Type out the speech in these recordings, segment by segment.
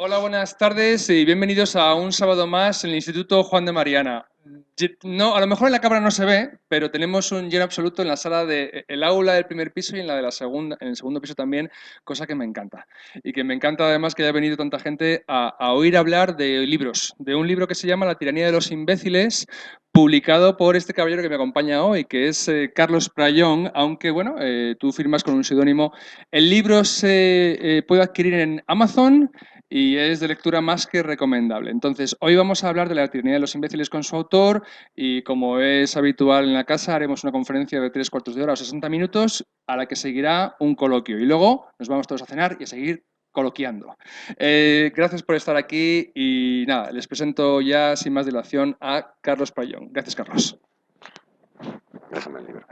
Hola, buenas tardes y bienvenidos a un sábado más en el Instituto Juan de Mariana. No, a lo mejor en la cámara no se ve, pero tenemos un lleno absoluto en la sala el aula del primer piso y en la de la segunda, en el segundo piso también, cosa que me encanta. Y que me encanta además que haya venido tanta gente a oír hablar de libros, de un libro que se llama La tiranía de los imbéciles, publicado por este caballero que me acompaña hoy, que es Carlos Prayón, aunque bueno, tú firmas con un seudónimo. El libro se puede adquirir en Amazon y es de lectura más que recomendable. Entonces, hoy vamos a hablar de la tiranía de los imbéciles con su autor y, como es habitual en la casa, haremos una conferencia de 3/4 de hora o 60 minutos a la que seguirá un coloquio y luego nos vamos todos a cenar y a seguir coloquiando. Gracias por estar aquí y nada, les presento ya sin más dilación a Carlos Payón. Gracias, Carlos. Déjame el libro.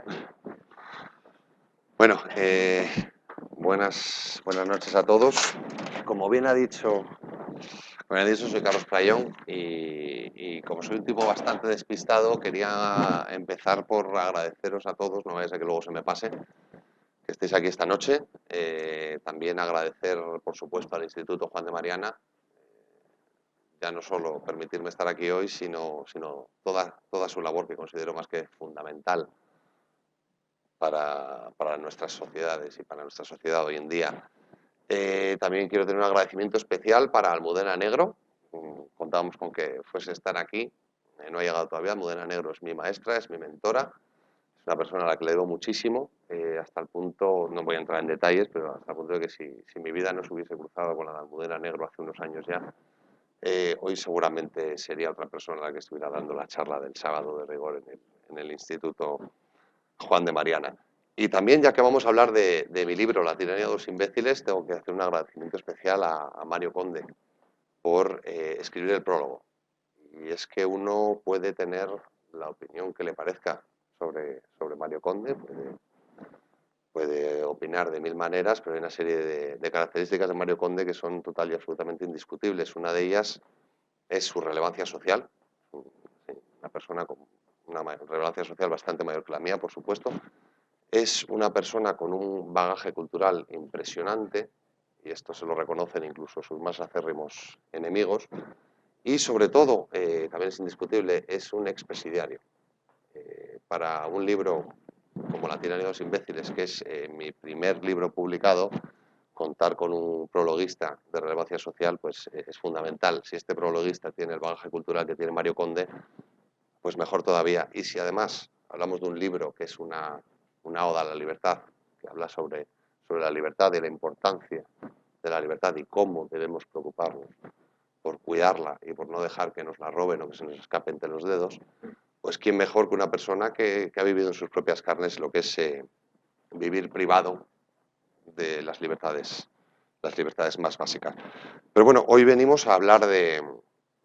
Bueno, buenas noches a todos. Como bien ha dicho, soy Carlos Playón y como soy un tipo bastante despistado, quería empezar por agradeceros a todos, no vaya a ser que luego se me pase, que estéis aquí esta noche. También agradecer, por supuesto, al Instituto Juan de Mariana, ya no solo permitirme estar aquí hoy, sino toda su labor, que considero más que fundamental para nuestras sociedades y para nuestra sociedad hoy en día. También quiero tener un agradecimiento especial para Almudena Negro. Contábamos con que fuese a estar aquí. No ha llegado todavía. Almudena Negro es mi maestra, es mi mentora. Es una persona a la que le debo muchísimo, hasta el punto, no voy a entrar en detalles, pero hasta el punto de que si mi vida no se hubiese cruzado con la de Almudena Negro hace unos años ya, hoy seguramente sería otra persona a la que estuviera dando la charla del sábado de rigor en el Instituto Juan de Mariana. Y también, ya que vamos a hablar de mi libro, La tiranía de los imbéciles, tengo que hacer un agradecimiento especial a Mario Conde por escribir el prólogo. Y es que uno puede tener la opinión que le parezca sobre Mario Conde, puede opinar de mil maneras, pero hay una serie de características de Mario Conde que son total y absolutamente indiscutibles. Una de ellas es su relevancia social, una persona con una relevancia social bastante mayor que la mía, por supuesto. Es una persona con un bagaje cultural impresionante, y esto se lo reconocen incluso sus más acérrimos enemigos, y sobre todo, también es indiscutible, es un expresidiario. Para un libro como La tiranía de los imbéciles, que es mi primer libro publicado, contar con un prologuista de relevancia social pues es fundamental. Si este prologuista tiene el bagaje cultural que tiene Mario Conde, pues mejor todavía. Y si además hablamos de un libro que es una oda a la libertad, que habla sobre la libertad y la importancia de la libertad y cómo debemos preocuparnos por cuidarla y por no dejar que nos la roben o que se nos escape entre los dedos, pues quién mejor que una persona que ha vivido en sus propias carnes lo que es vivir privado de las libertades más básicas. Pero bueno, hoy venimos a hablar de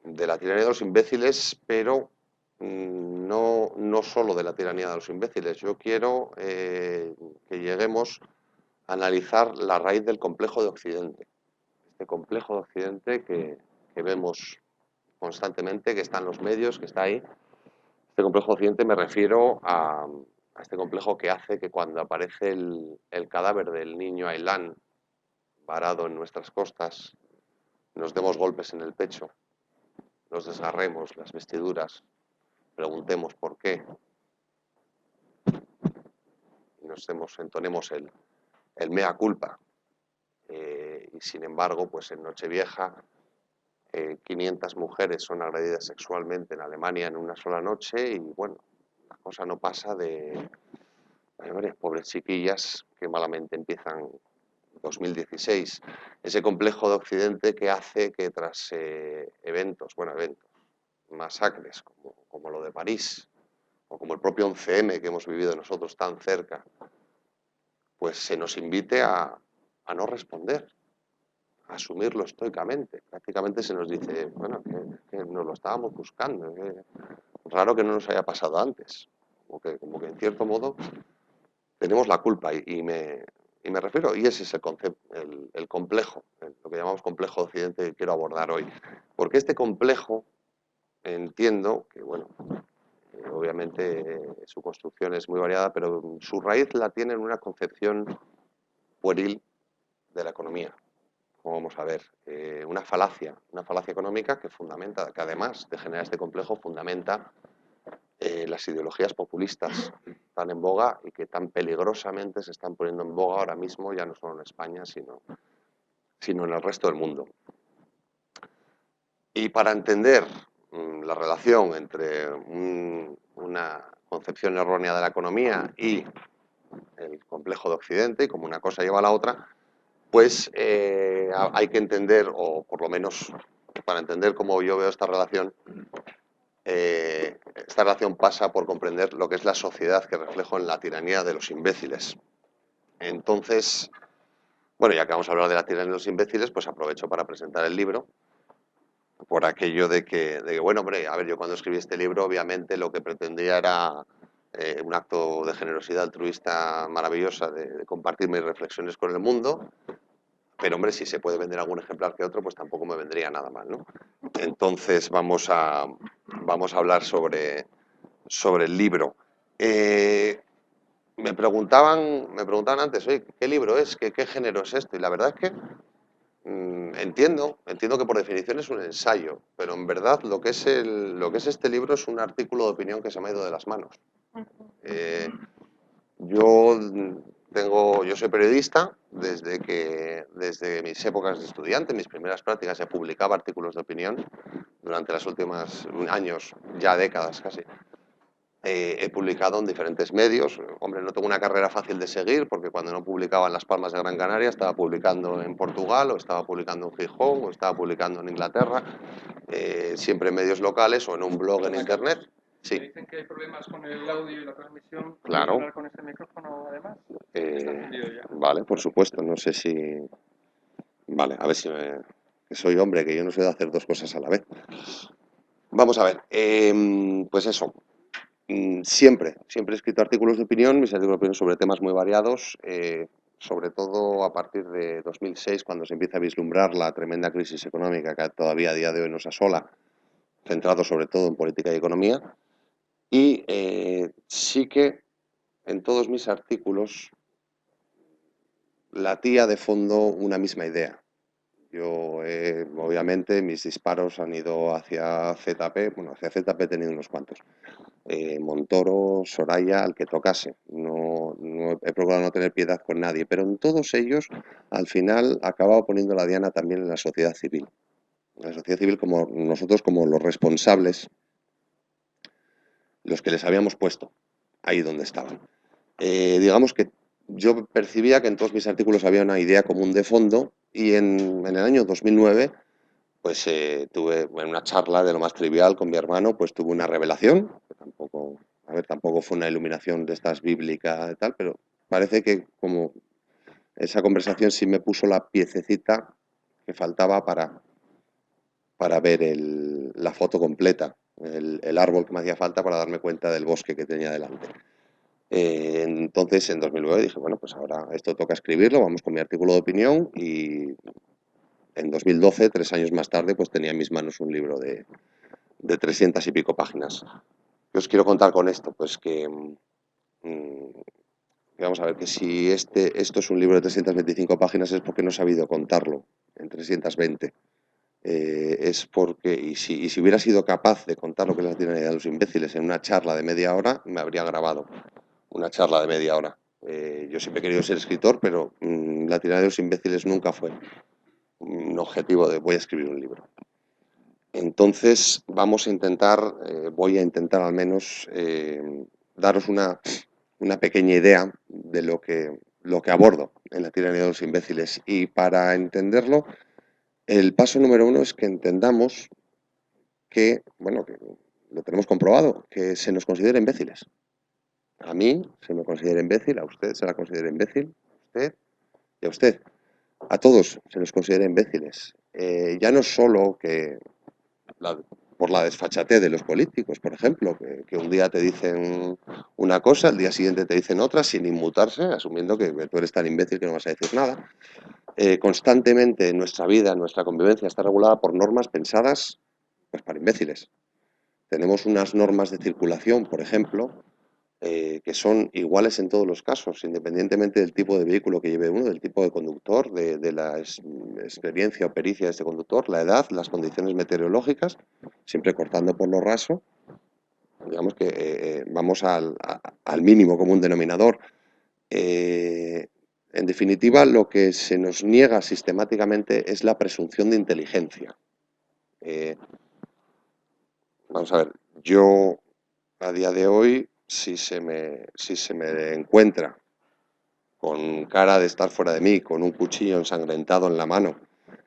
la tiranía de los imbéciles, pero no solo de la tiranía de los imbéciles. Yo quiero que lleguemos a analizar la raíz del complejo de Occidente. Este complejo de Occidente que vemos constantemente, que está en los medios, que está ahí. Este complejo de Occidente me refiero a este complejo que hace que cuando aparece el cadáver del niño Ailán varado en nuestras costas, nos demos golpes en el pecho, nos desgarremos las vestiduras, preguntemos por qué y entonemos el mea culpa. Y sin embargo, pues en Nochevieja, 500 mujeres son agredidas sexualmente en Alemania en una sola noche y bueno, la cosa no pasa de varias pobres chiquillas que malamente empiezan 2016. Ese complejo de Occidente que hace que tras eventos, masacres como lo de París o como el propio 11M que hemos vivido nosotros tan cerca, pues se nos invite a no responder, a asumirlo estoicamente. Prácticamente se nos dice, bueno, que nos lo estábamos buscando, raro que no nos haya pasado antes, como que en cierto modo tenemos la culpa y me refiero, y ese es el concepto, el complejo, lo que llamamos complejo de Occidente que quiero abordar hoy. Porque este complejo entiendo que, bueno, obviamente su construcción es muy variada, pero su raíz la tiene en una concepción pueril de la economía. como vamos a ver, una falacia económica que fundamenta, que además de generar este complejo, fundamenta las ideologías populistas tan en boga y que tan peligrosamente se están poniendo en boga ahora mismo, ya no solo en España, sino en el resto del mundo. Y para entender la relación entre una concepción errónea de la economía y el complejo de Occidente, y como una cosa lleva a la otra, pues hay que entender, o por lo menos para entender cómo yo veo esta relación pasa por comprender lo que es la sociedad que reflejo en la tiranía de los imbéciles. Entonces, bueno, ya que vamos a hablar de la tiranía de los imbéciles, pues aprovecho para presentar el libro, por aquello de que, bueno, hombre, a ver, yo cuando escribí este libro, obviamente lo que pretendía era un acto de generosidad altruista maravillosa, de compartir mis reflexiones con el mundo, pero, hombre, si se puede vender algún ejemplar que otro, pues tampoco me vendría nada mal, ¿no? Entonces vamos a hablar sobre el libro. Me preguntaban antes, oye, ¿qué libro es? ¿Qué género es esto? Y la verdad es que entiendo que por definición es un ensayo, pero en verdad lo que es este libro es un artículo de opinión que se me ha ido de las manos. Eh, yo yo soy periodista desde mis épocas de estudiante, mis primeras prácticas, se publicaba artículos de opinión durante los últimos años, ya décadas casi. He publicado en diferentes medios. Hombre, no tengo una carrera fácil de seguir porque cuando no publicaba en Las Palmas de Gran Canaria estaba publicando en Portugal o estaba publicando en Gijón o estaba publicando en Inglaterra, siempre en medios locales o en un blog en internet. Sí. Me dicen que hay problemas con el audio y la transmisión. Claro. Hablar con este micrófono además? Está encendido ya. Vale, por supuesto. No sé si... Vale, a ver si que soy hombre, que yo no sé de hacer dos cosas a la vez. Vamos a ver. Pues eso. Siempre he escrito artículos de opinión, mis artículos de opinión sobre temas muy variados, sobre todo a partir de 2006, cuando se empieza a vislumbrar la tremenda crisis económica que todavía a día de hoy nos asola, centrado sobre todo en política y economía. Y sí que en todos mis artículos latía de fondo una misma idea. Yo, obviamente, mis disparos han ido hacia ZP, bueno, hacia ZP he tenido unos cuantos. Montoro, Soraya, al que tocase. No he procurado no tener piedad con nadie, pero en todos ellos, al final, acababa poniendo la diana también en la sociedad civil. La sociedad civil como nosotros, como los responsables, los que les habíamos puesto ahí donde estaban. Digamos que yo percibía que en todos mis artículos había una idea común de fondo y en el año 2009 pues tuve en una charla de lo más trivial con mi hermano, pues tuve una revelación, que tampoco fue una iluminación de estas bíblicas y tal, pero parece que como esa conversación sí me puso la piececita que faltaba para ver la foto completa, el árbol que me hacía falta para darme cuenta del bosque que tenía delante. Entonces, en 2009 dije, bueno, pues ahora esto toca escribirlo, vamos con mi artículo de opinión y en 2012, 3 años más tarde, pues tenía en mis manos un libro de 300 y pico páginas. ¿Qué os quiero contar con esto? Pues que vamos a ver, que si esto es un libro de 325 páginas es porque no he sabido contarlo en 320. Es porque, y si hubiera sido capaz de contar lo que es la tiranía de los imbéciles en una charla de media hora, me habría grabado una charla de media hora. Yo siempre he querido ser escritor, pero la tiranía de los imbéciles nunca fue un objetivo de voy a escribir un libro. Entonces voy a intentar al menos daros una pequeña idea de lo que abordo en la tiranía de los imbéciles. Y para entenderlo, el paso número 1 es que entendamos que, bueno, que lo tenemos comprobado, que se nos considera imbéciles. A mí se me considera imbécil, a usted se la considera imbécil, a usted y a usted. A todos se nos considera imbéciles. Ya no solo por la desfachatez de los políticos, por ejemplo, que un día te dicen una cosa, al día siguiente te dicen otra, sin inmutarse, asumiendo que tú eres tan imbécil que no vas a decir nada. Constantemente nuestra vida, nuestra convivencia está regulada por normas pensadas pues, para imbéciles. Tenemos unas normas de circulación, por ejemplo, que son iguales en todos los casos, independientemente del tipo de vehículo que lleve uno, del tipo de conductor, de la experiencia o pericia de este conductor, la edad, las condiciones meteorológicas, siempre cortando por lo raso. Digamos que vamos al mínimo común denominador. En definitiva, lo que se nos niega sistemáticamente es la presunción de inteligencia. Eh, Vamos a ver, yo a día de hoy, si se me encuentra con cara de estar fuera de mí, con un cuchillo ensangrentado en la mano,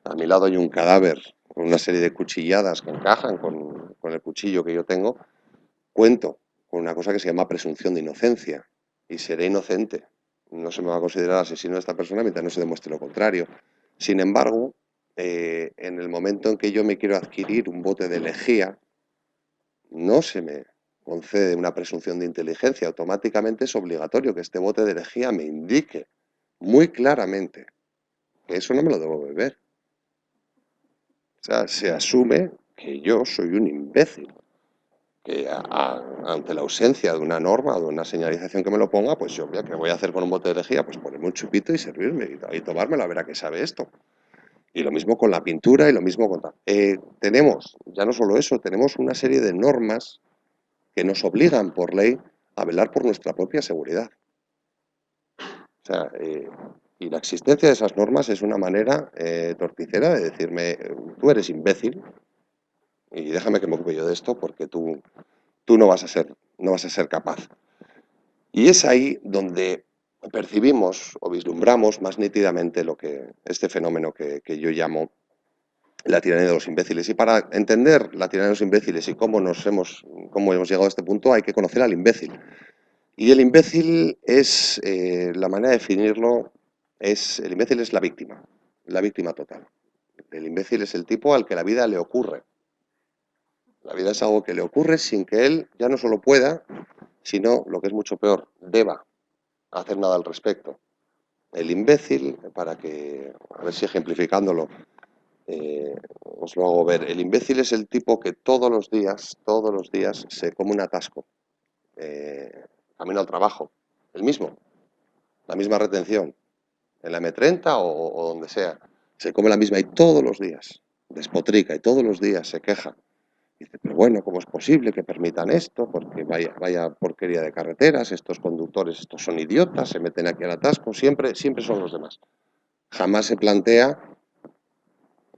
a mi lado hay un cadáver con una serie de cuchilladas que encajan con el cuchillo que yo tengo, cuento con una cosa que se llama presunción de inocencia y seré inocente. No se me va a considerar asesino de esta persona mientras no se demuestre lo contrario. Sin embargo, en el momento en que yo me quiero adquirir un bote de lejía, no se me concede una presunción de inteligencia. Automáticamente es obligatorio que este bote de lejía me indique muy claramente que eso no me lo debo beber. O sea, se asume que yo soy un imbécil, que ante la ausencia de una norma o de una señalización que me lo ponga, pues yo, ¿qué voy a hacer con un bote de lejía? Pues ponerme un chupito y servirme y tomármelo a ver a qué sabe esto. Y lo mismo con la pintura y lo mismo con tal. Tenemos, ya no solo eso, tenemos una serie de normas que nos obligan por ley a velar por nuestra propia seguridad. O sea, y la existencia de esas normas es una manera torticera de decirme, tú eres imbécil y déjame que me ocupe yo de esto porque tú no vas a ser capaz. Y es ahí donde percibimos o vislumbramos más nítidamente este fenómeno que yo llamo la tiranía de los imbéciles. Y para entender la tiranía de los imbéciles y cómo hemos llegado a este punto, hay que conocer al imbécil. Y el imbécil es, la manera de definirlo, el imbécil es la víctima total. El imbécil es el tipo al que la vida le ocurre. La vida es algo que le ocurre sin que él ya no solo pueda, sino, lo que es mucho peor, deba hacer nada al respecto. El imbécil, a ver si ejemplificándolo, os lo hago ver, el imbécil es el tipo que todos los días se come un atasco, camino al trabajo, el mismo, la misma retención, en la M30 o donde sea, se come la misma y todos los días despotrica y todos los días se queja. Dice, pero bueno, ¿cómo es posible que permitan esto? Porque vaya porquería de carreteras, estos conductores, estos son idiotas, se meten aquí al atasco, siempre son los demás. Jamás se plantea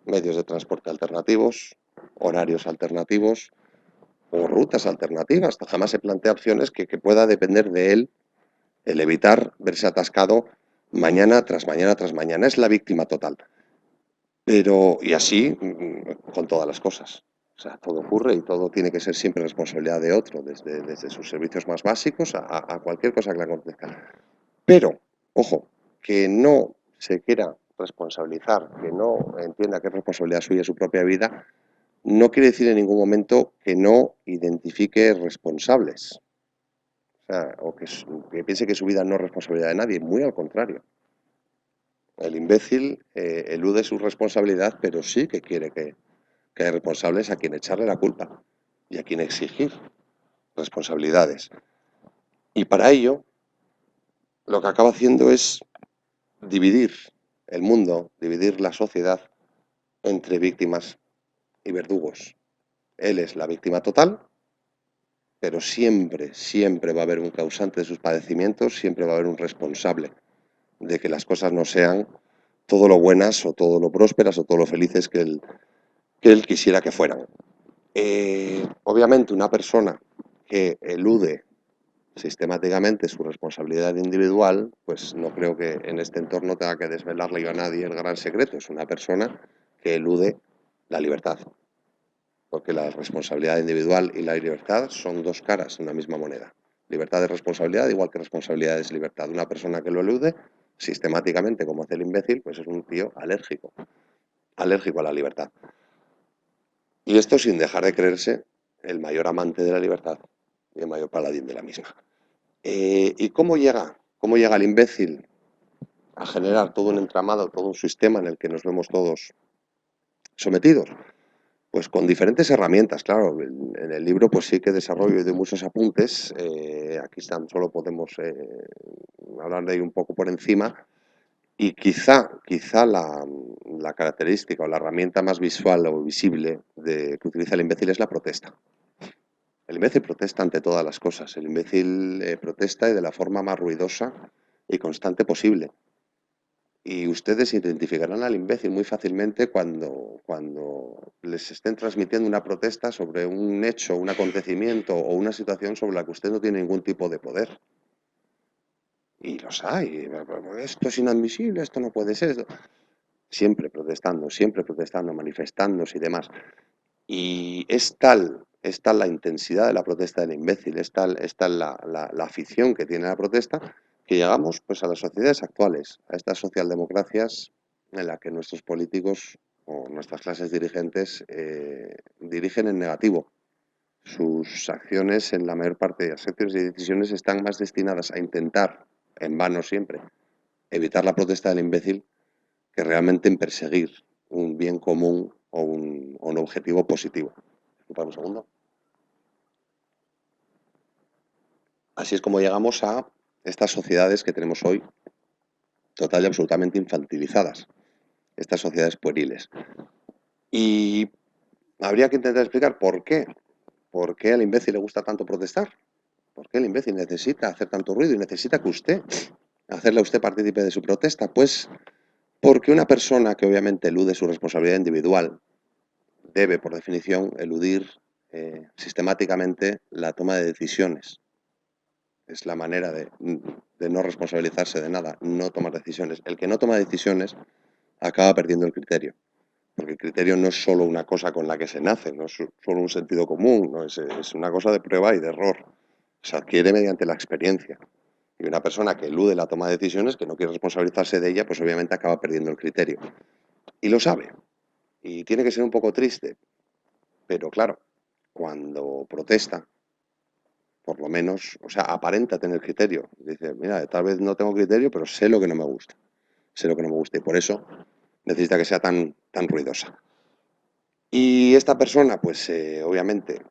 medios de transporte alternativos, horarios alternativos o rutas alternativas. Jamás se plantea opciones que pueda depender de él el evitar verse atascado mañana tras mañana tras mañana. Es la víctima total. Y así con todas las cosas. O sea, todo ocurre y todo tiene que ser siempre responsabilidad de otro, desde sus servicios más básicos a cualquier cosa que le acontezca. Pero, ojo, que no se quiera responsabilizar, que no entienda que es responsabilidad suya su propia vida, no quiere decir en ningún momento que no identifique responsables. O sea, que piense que su vida no es responsabilidad de nadie, muy al contrario. El imbécil elude su responsabilidad, pero sí que quiere que hay responsables a quien echarle la culpa y a quien exigir responsabilidades. Y para ello, lo que acaba haciendo es dividir el mundo, dividir la sociedad entre víctimas y verdugos. Él es la víctima total, pero siempre va a haber un causante de sus padecimientos, siempre va a haber un responsable de que las cosas no sean todo lo buenas o todo lo prósperas o todo lo felices que él quisiera que fueran. Obviamente una persona que elude sistemáticamente su responsabilidad individual, pues no creo que en este entorno tenga que desvelarle yo a nadie el gran secreto. Es una persona que elude la libertad, porque la responsabilidad individual y la libertad son dos caras de una misma moneda. Libertad es responsabilidad, igual que responsabilidad es libertad. Una persona que lo elude sistemáticamente, como hace el imbécil, pues es un tío alérgico a la libertad. Y esto sin dejar de creerse el mayor amante de la libertad y el mayor paladín de la misma. ¿Y cómo llega? ¿Cómo llega el imbécil a generar todo un entramado, todo un sistema en el que nos vemos todos sometidos? Pues con diferentes herramientas, claro. En el libro pues sí que desarrollo de muchos apuntes. Aquí solo podemos hablar de ello un poco por encima. Y quizá la característica o la herramienta más visual o visible que utiliza el imbécil es la protesta. El imbécil protesta ante todas las cosas. El imbécil protesta y de la forma más ruidosa y constante posible. Y ustedes identificarán al imbécil muy fácilmente cuando les estén transmitiendo una protesta sobre un hecho, un acontecimiento o una situación sobre la que usted no tiene ningún tipo de poder. Y los hay. Esto es inadmisible, esto no puede ser. Siempre protestando, manifestándose y demás. Y es tal la intensidad de la protesta del imbécil, es tal la afición que tiene la protesta, que llegamos pues a las sociedades actuales, a estas socialdemocracias en las que nuestros políticos o nuestras clases dirigentes dirigen en negativo. Sus acciones, en la mayor parte de las acciones y decisiones, están más destinadas a intentar, en vano siempre, evitar la protesta del imbécil que realmente en perseguir un bien común o un objetivo positivo. Disculpa un segundo. Así es como llegamos a estas sociedades que tenemos hoy, total y absolutamente infantilizadas, estas sociedades pueriles. Y habría que intentar explicar por qué al imbécil le gusta tanto protestar, por qué el imbécil necesita hacer tanto ruido y necesita que hacerle a usted partícipe de su protesta. Pues porque una persona que obviamente elude su responsabilidad individual debe, por definición, eludir sistemáticamente la toma de decisiones. Es la manera de no responsabilizarse de nada, no tomar decisiones. El que no toma decisiones acaba perdiendo el criterio, porque el criterio no es solo una cosa con la que se nace, no es solo un sentido común, no es una cosa de prueba y de error. Se adquiere mediante la experiencia. Y una persona que elude la toma de decisiones, que no quiere responsabilizarse de ella, pues obviamente acaba perdiendo el criterio. Y lo sabe. Y tiene que ser un poco triste, pero claro, cuando protesta, por lo menos, o sea, aparenta tener criterio. Dice, mira, tal vez no tengo criterio, pero sé lo que no me gusta. Sé lo que no me gusta y por eso necesita que sea tan ruidosa. Y esta persona, pues obviamente,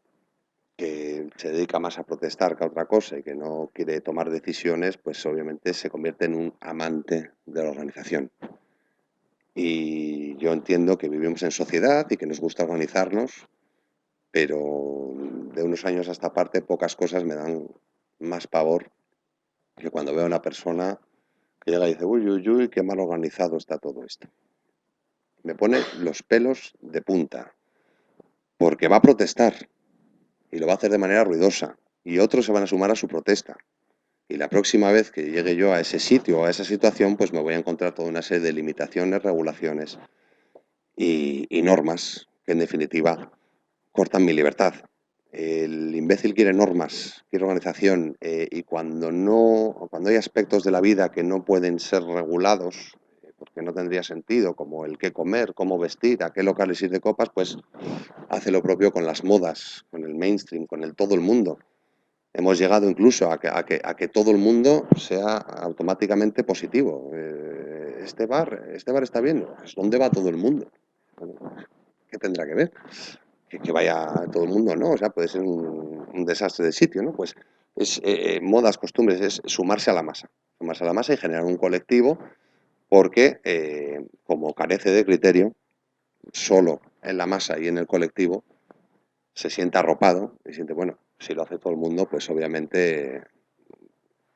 que se dedica más a protestar que a otra cosa y que no quiere tomar decisiones, pues obviamente se convierte en un amante de la organización. Y yo entiendo que vivimos en sociedad y que nos gusta organizarnos, pero de unos años a esta parte pocas cosas me dan más pavor que cuando veo a una persona que llega y dice, uy, uy, uy, qué mal organizado está todo esto. Me pone los pelos de punta, porque va a protestar y lo va a hacer de manera ruidosa y otros se van a sumar a su protesta. Y la próxima vez que llegue yo a ese sitio o a esa situación, pues me voy a encontrar toda una serie de limitaciones, regulaciones y normas que en definitiva cortan mi libertad. El imbécil quiere normas, quiere organización y cuando hay aspectos de la vida que no pueden ser regulados, porque no tendría sentido, como el qué comer, cómo vestir, a qué locales ir de copas, pues hace lo propio con las modas, con el mainstream, con el todo el mundo. Hemos llegado incluso a que todo el mundo sea automáticamente positivo. Este bar está bien. Pues, ¿dónde va todo el mundo? ¿Qué tendrá que ver? Que vaya todo el mundo, ¿no? O sea, puede ser un desastre de sitio, ¿no? Pues es modas, costumbres, es sumarse a la masa y generar un colectivo porque como carece de criterio, solo en la masa y en el colectivo se siente arropado y siente, bueno, si lo hace todo el mundo, pues obviamente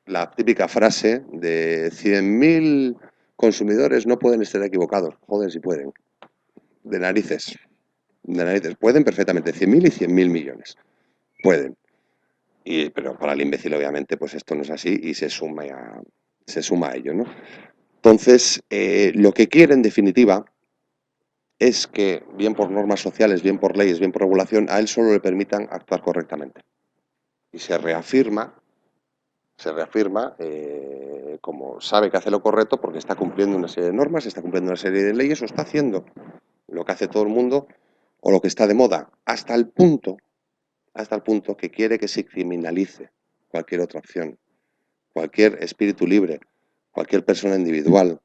la típica frase de 100.000 consumidores no pueden estar equivocados. Joder, si pueden. De narices. De narices. Pueden perfectamente. 100.000 y 100.000 millones. Pueden. Pero para el imbécil, obviamente, pues esto no es así y se suma a ello, ¿no? Entonces, lo que quiere, en definitiva, es que, bien por normas sociales, bien por leyes, bien por regulación, a él solo le permitan actuar correctamente. Y se reafirma como sabe que hace lo correcto porque está cumpliendo una serie de normas, está cumpliendo una serie de leyes o está haciendo lo que hace todo el mundo o lo que está de moda, hasta el punto que quiere que se criminalice cualquier otra opción, cualquier espíritu libre, cualquier persona individual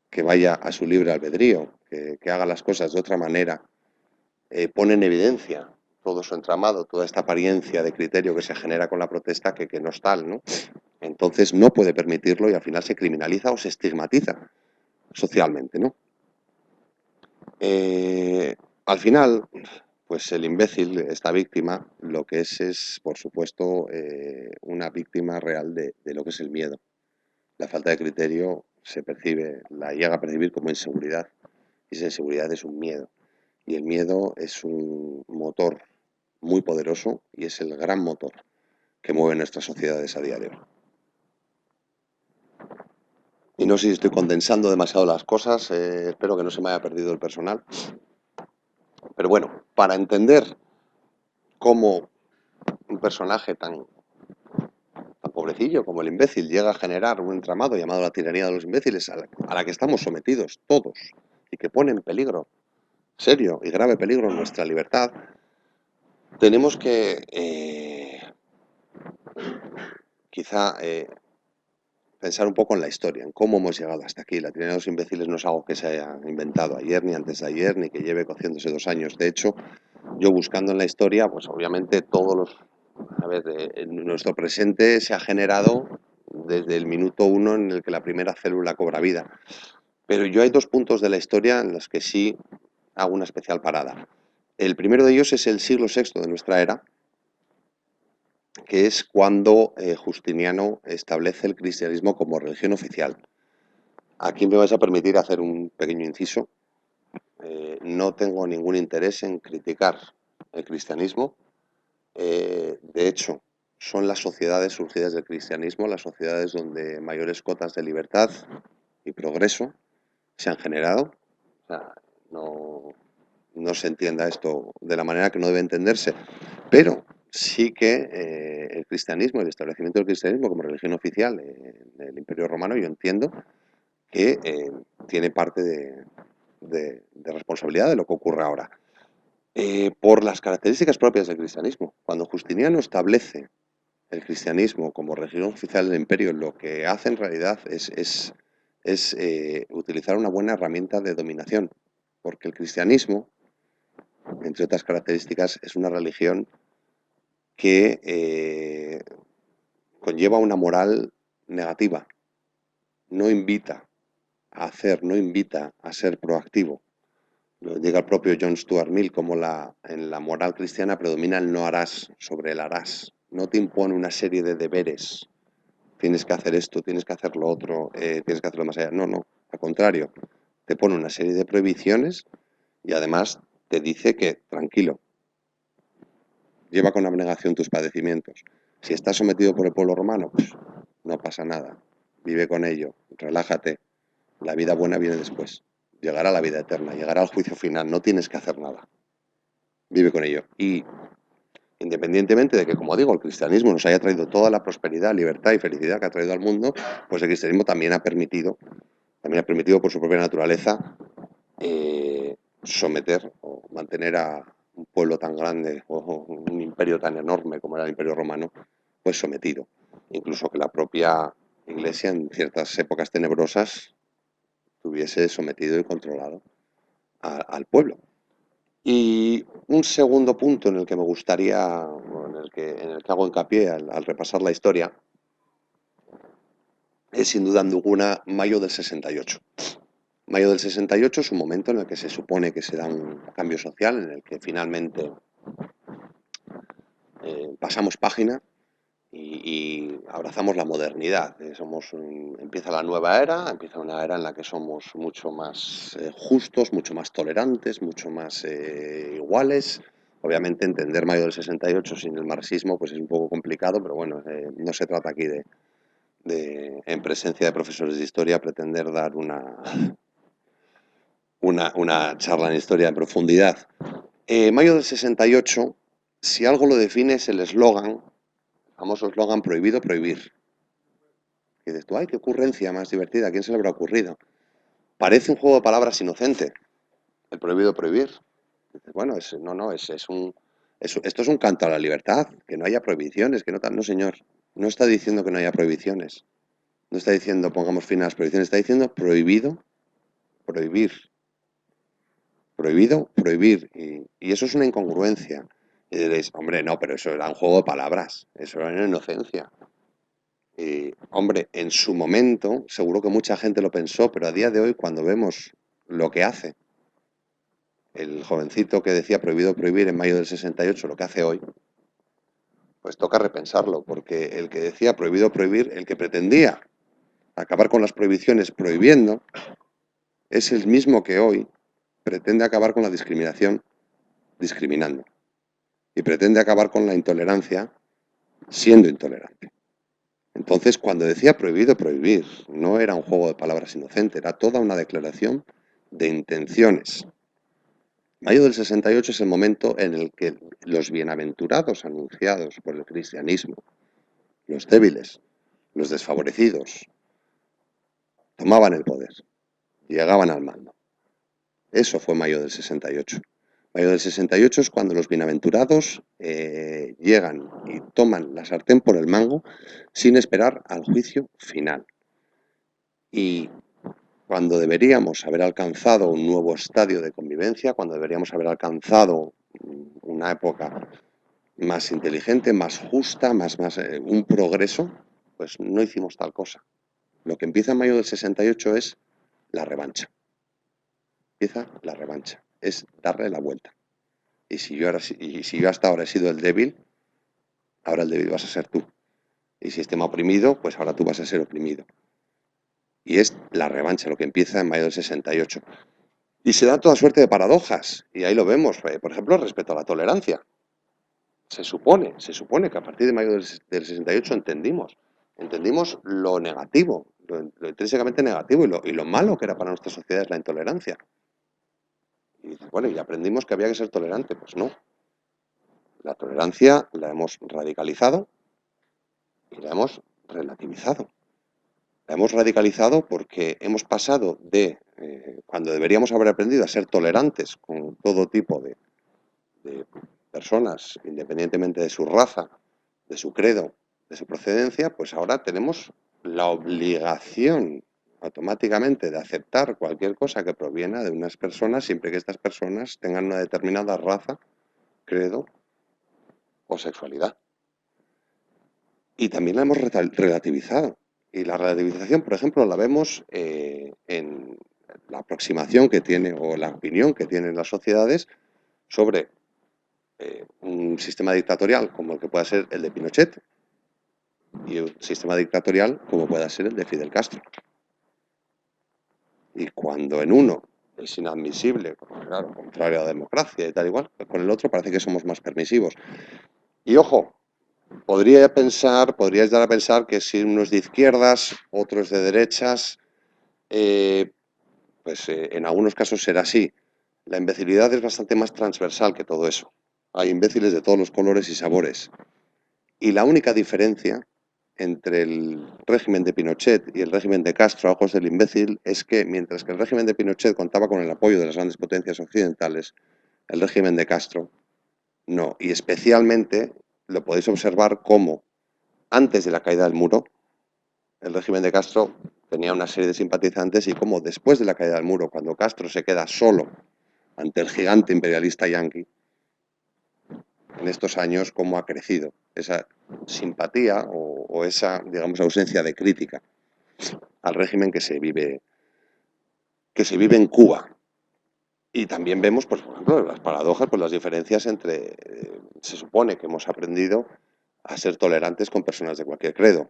que vaya a su libre albedrío, que haga las cosas de otra manera, pone en evidencia todo su entramado, toda esta apariencia de criterio que se genera con la protesta que no es tal, ¿no? Entonces no puede permitirlo y al final se criminaliza o se estigmatiza socialmente, ¿no? Al final, pues el imbécil, esta víctima, lo que es por supuesto, una víctima real de lo que es el miedo. La falta de criterio se percibe, la llega a percibir como inseguridad, y esa inseguridad es un miedo. Y el miedo es un motor muy poderoso y es el gran motor que mueve nuestras sociedades a día de hoy. Y no sé si estoy condensando demasiado las cosas, espero que no se me haya perdido el personal. Pero bueno, para entender cómo un personaje tan pobrecillo como el imbécil llega a generar un entramado llamado la tiranía de los imbéciles a la que estamos sometidos todos y que pone en peligro, serio y grave peligro, nuestra libertad, tenemos que quizá pensar un poco en la historia, en cómo hemos llegado hasta aquí. La tiranía de los imbéciles no es algo que se haya inventado ayer, ni antes de ayer, ni que lleve cociéndose 2 años. De hecho, yo buscando en la historia, pues obviamente todos los... A ver, nuestro presente se ha generado desde el minuto 1 en el que la primera célula cobra vida. Pero yo hay 2 puntos de la historia en los que sí hago una especial parada. El primero de ellos es el siglo VI de nuestra era, que es cuando Justiniano establece el cristianismo como religión oficial. Aquí me vais a permitir hacer un pequeño inciso. No tengo ningún interés en criticar el cristianismo. De hecho, son las sociedades surgidas del cristianismo, las sociedades donde mayores cotas de libertad y progreso se han generado. O sea, no se entienda esto de la manera que no debe entenderse, pero sí que el cristianismo, el establecimiento del cristianismo como religión oficial en el Imperio Romano, yo entiendo que tiene parte de responsabilidad de lo que ocurre ahora. Por las características propias del cristianismo. Cuando Justiniano establece el cristianismo como religión oficial del imperio, lo que hace en realidad es utilizar una buena herramienta de dominación, porque el cristianismo, entre otras características, es una religión que conlleva una moral negativa, no invita a hacer, no invita a ser proactivo. Lo diga el propio John Stuart Mill, como en la moral cristiana predomina el no harás sobre el harás. No te impone una serie de deberes. Tienes que hacer esto, tienes que hacer lo otro, tienes que hacerlo más allá. No, no, al contrario. Te pone una serie de prohibiciones y además te dice que, tranquilo, lleva con abnegación tus padecimientos. Si estás sometido por el pueblo romano, pues no pasa nada. Vive con ello, relájate. La vida buena viene después. Llegará la vida eterna, llegará el juicio final. No tienes que hacer nada. Vive con ello. Y independientemente de que, como digo, el cristianismo nos haya traído toda la prosperidad, libertad y felicidad que ha traído al mundo, pues el cristianismo también ha permitido por su propia naturaleza, someter o mantener a un pueblo tan grande o un imperio tan enorme como era el Imperio Romano, pues sometido. Incluso que la propia Iglesia en ciertas épocas tenebrosas tuviese sometido y controlado al pueblo. Y un segundo punto en el que me gustaría, en el que hago hincapié al repasar la historia, es sin duda alguna mayo del 68. Mayo del 68 es un momento en el que se supone que se da un cambio social, en el que finalmente pasamos página y abrazamos la modernidad. Empieza la nueva era, empieza una era en la que somos mucho más justos, mucho más tolerantes, mucho más iguales. Obviamente entender mayo del 68 sin el marxismo pues es un poco complicado, pero bueno, no se trata aquí en presencia de profesores de historia, pretender dar una charla en historia en profundidad. Mayo del 68, si algo lo define es el eslogan, el famoso eslogan prohibido prohibir. Y dices tú, ay, qué ocurrencia más divertida, ¿a quién se le habrá ocurrido? Parece un juego de palabras inocente, el prohibido prohibir. Dices, bueno, esto es un canto a la libertad, que no haya prohibiciones, que no, no señor, no está diciendo que no haya prohibiciones, no está diciendo pongamos fin a las prohibiciones, está diciendo prohibido prohibir. Prohibido, prohibir. Y eso es una incongruencia. Y diréis, hombre, no, pero eso era un juego de palabras, eso era una inocencia. Y, hombre, en su momento, seguro que mucha gente lo pensó, pero a día de hoy, cuando vemos lo que hace el jovencito que decía prohibido prohibir en mayo del 68, lo que hace hoy, pues toca repensarlo, porque el que decía prohibido prohibir, el que pretendía acabar con las prohibiciones prohibiendo, es el mismo que hoy pretende acabar con la discriminación discriminando. Y pretende acabar con la intolerancia siendo intolerante. Entonces, cuando decía prohibido prohibir, no era un juego de palabras inocente, era toda una declaración de intenciones. Mayo del 68 es el momento en el que los bienaventurados anunciados por el cristianismo, los débiles, los desfavorecidos, tomaban el poder, llegaban al mando. Eso fue mayo del 68. Mayo del 68 es cuando los bienaventurados llegan y toman la sartén por el mango sin esperar al juicio final. Y cuando deberíamos haber alcanzado un nuevo estadio de convivencia, cuando deberíamos haber alcanzado una época más inteligente, más justa, un progreso, pues no hicimos tal cosa. Lo que empieza en mayo del 68 es la revancha. Empieza la revancha, es darle la vuelta. Y si yo hasta ahora he sido el débil, ahora el débil vas a ser tú. Y si estima oprimido, pues ahora tú vas a ser oprimido. Y es la revancha lo que empieza en mayo del 68. Y se da toda suerte de paradojas. Y ahí lo vemos, por ejemplo, respecto a la tolerancia. Se supone que a partir de mayo del 68 entendimos lo negativo, lo intrínsecamente negativo y lo malo que era para nuestra sociedad es la intolerancia. Y bueno, y aprendimos que había que ser tolerante. Pues no. La tolerancia la hemos radicalizado y la hemos relativizado. La hemos radicalizado porque hemos pasado de, cuando deberíamos haber aprendido a ser tolerantes con todo tipo de personas, independientemente de su raza, de su credo, de su procedencia, pues ahora tenemos la obligación automáticamente de aceptar cualquier cosa que proviene de unas personas, siempre que estas personas tengan una determinada raza, credo o sexualidad. Y también la hemos relativizado. Y la relativización, por ejemplo, la vemos en la aproximación que tiene o la opinión que tienen las sociedades sobre un sistema dictatorial como el que pueda ser el de Pinochet y un sistema dictatorial como pueda ser el de Fidel Castro. Y cuando en uno es inadmisible, claro, contrario a la democracia y tal igual, pues con el otro parece que somos más permisivos. Y ojo, podríais dar a pensar que si uno es de izquierdas, otro es de derechas, pues en algunos casos será así. La imbecilidad es bastante más transversal que todo eso. Hay imbéciles de todos los colores y sabores. Y la única diferencia entre el régimen de Pinochet y el régimen de Castro a ojos del imbécil es que mientras que el régimen de Pinochet contaba con el apoyo de las grandes potencias occidentales, el régimen de Castro no. Y especialmente lo podéis observar como antes de la caída del muro, el régimen de Castro tenía una serie de simpatizantes y como después de la caída del muro, cuando Castro se queda solo ante el gigante imperialista yanqui, en estos años cómo ha crecido esa simpatía o esa, digamos, ausencia de crítica al régimen que se vive en Cuba. Y también vemos, pues, por ejemplo, las paradojas, pues las diferencias entre, se supone que hemos aprendido a ser tolerantes con personas de cualquier credo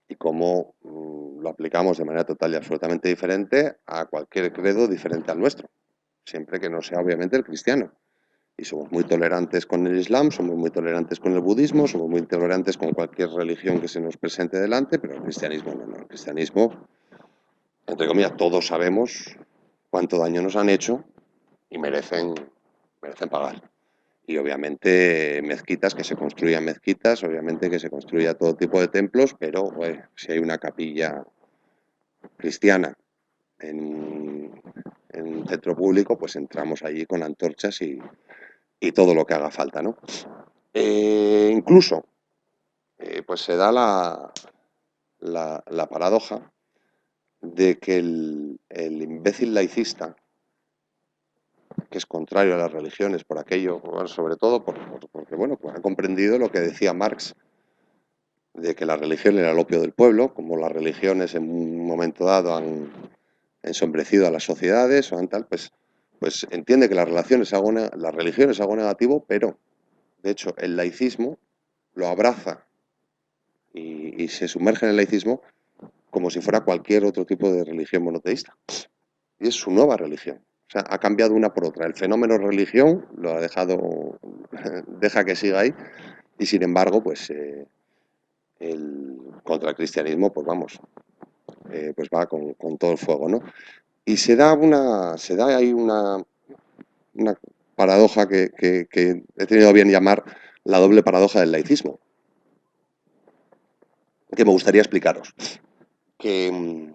y cómo lo aplicamos de manera total y absolutamente diferente a cualquier credo diferente al nuestro, siempre que no sea obviamente el cristiano. Y somos muy tolerantes con el Islam, somos muy tolerantes con el budismo, somos muy tolerantes con cualquier religión que se nos presente delante, pero el cristianismo no. El cristianismo, entre comillas, todos sabemos cuánto daño nos han hecho y merecen pagar. Y obviamente mezquitas, que se construyan mezquitas, obviamente que se construya todo tipo de templos, pero si hay una capilla cristiana en un centro público, pues entramos allí con antorchas y todo lo que haga falta, ¿no? Incluso, pues se da la paradoja de que el imbécil laicista que es contrario a las religiones por aquello, bueno, sobre todo porque bueno, pues ha comprendido lo que decía Marx, de que la religión era el opio del pueblo, como las religiones en un momento dado han ensombrecido a las sociedades o han tal, pues entiende que la religión es algo negativo, pero de hecho el laicismo lo abraza y se sumerge en el laicismo como si fuera cualquier otro tipo de religión monoteísta. Y es su nueva religión. O sea, ha cambiado una por otra. El fenómeno religión lo ha dejado, deja que siga ahí, y sin embargo, pues contra el cristianismo, pues vamos, pues va con todo el fuego, ¿no? Y se da ahí una paradoja que he tenido a bien llamar la doble paradoja del laicismo, que me gustaría explicaros. Que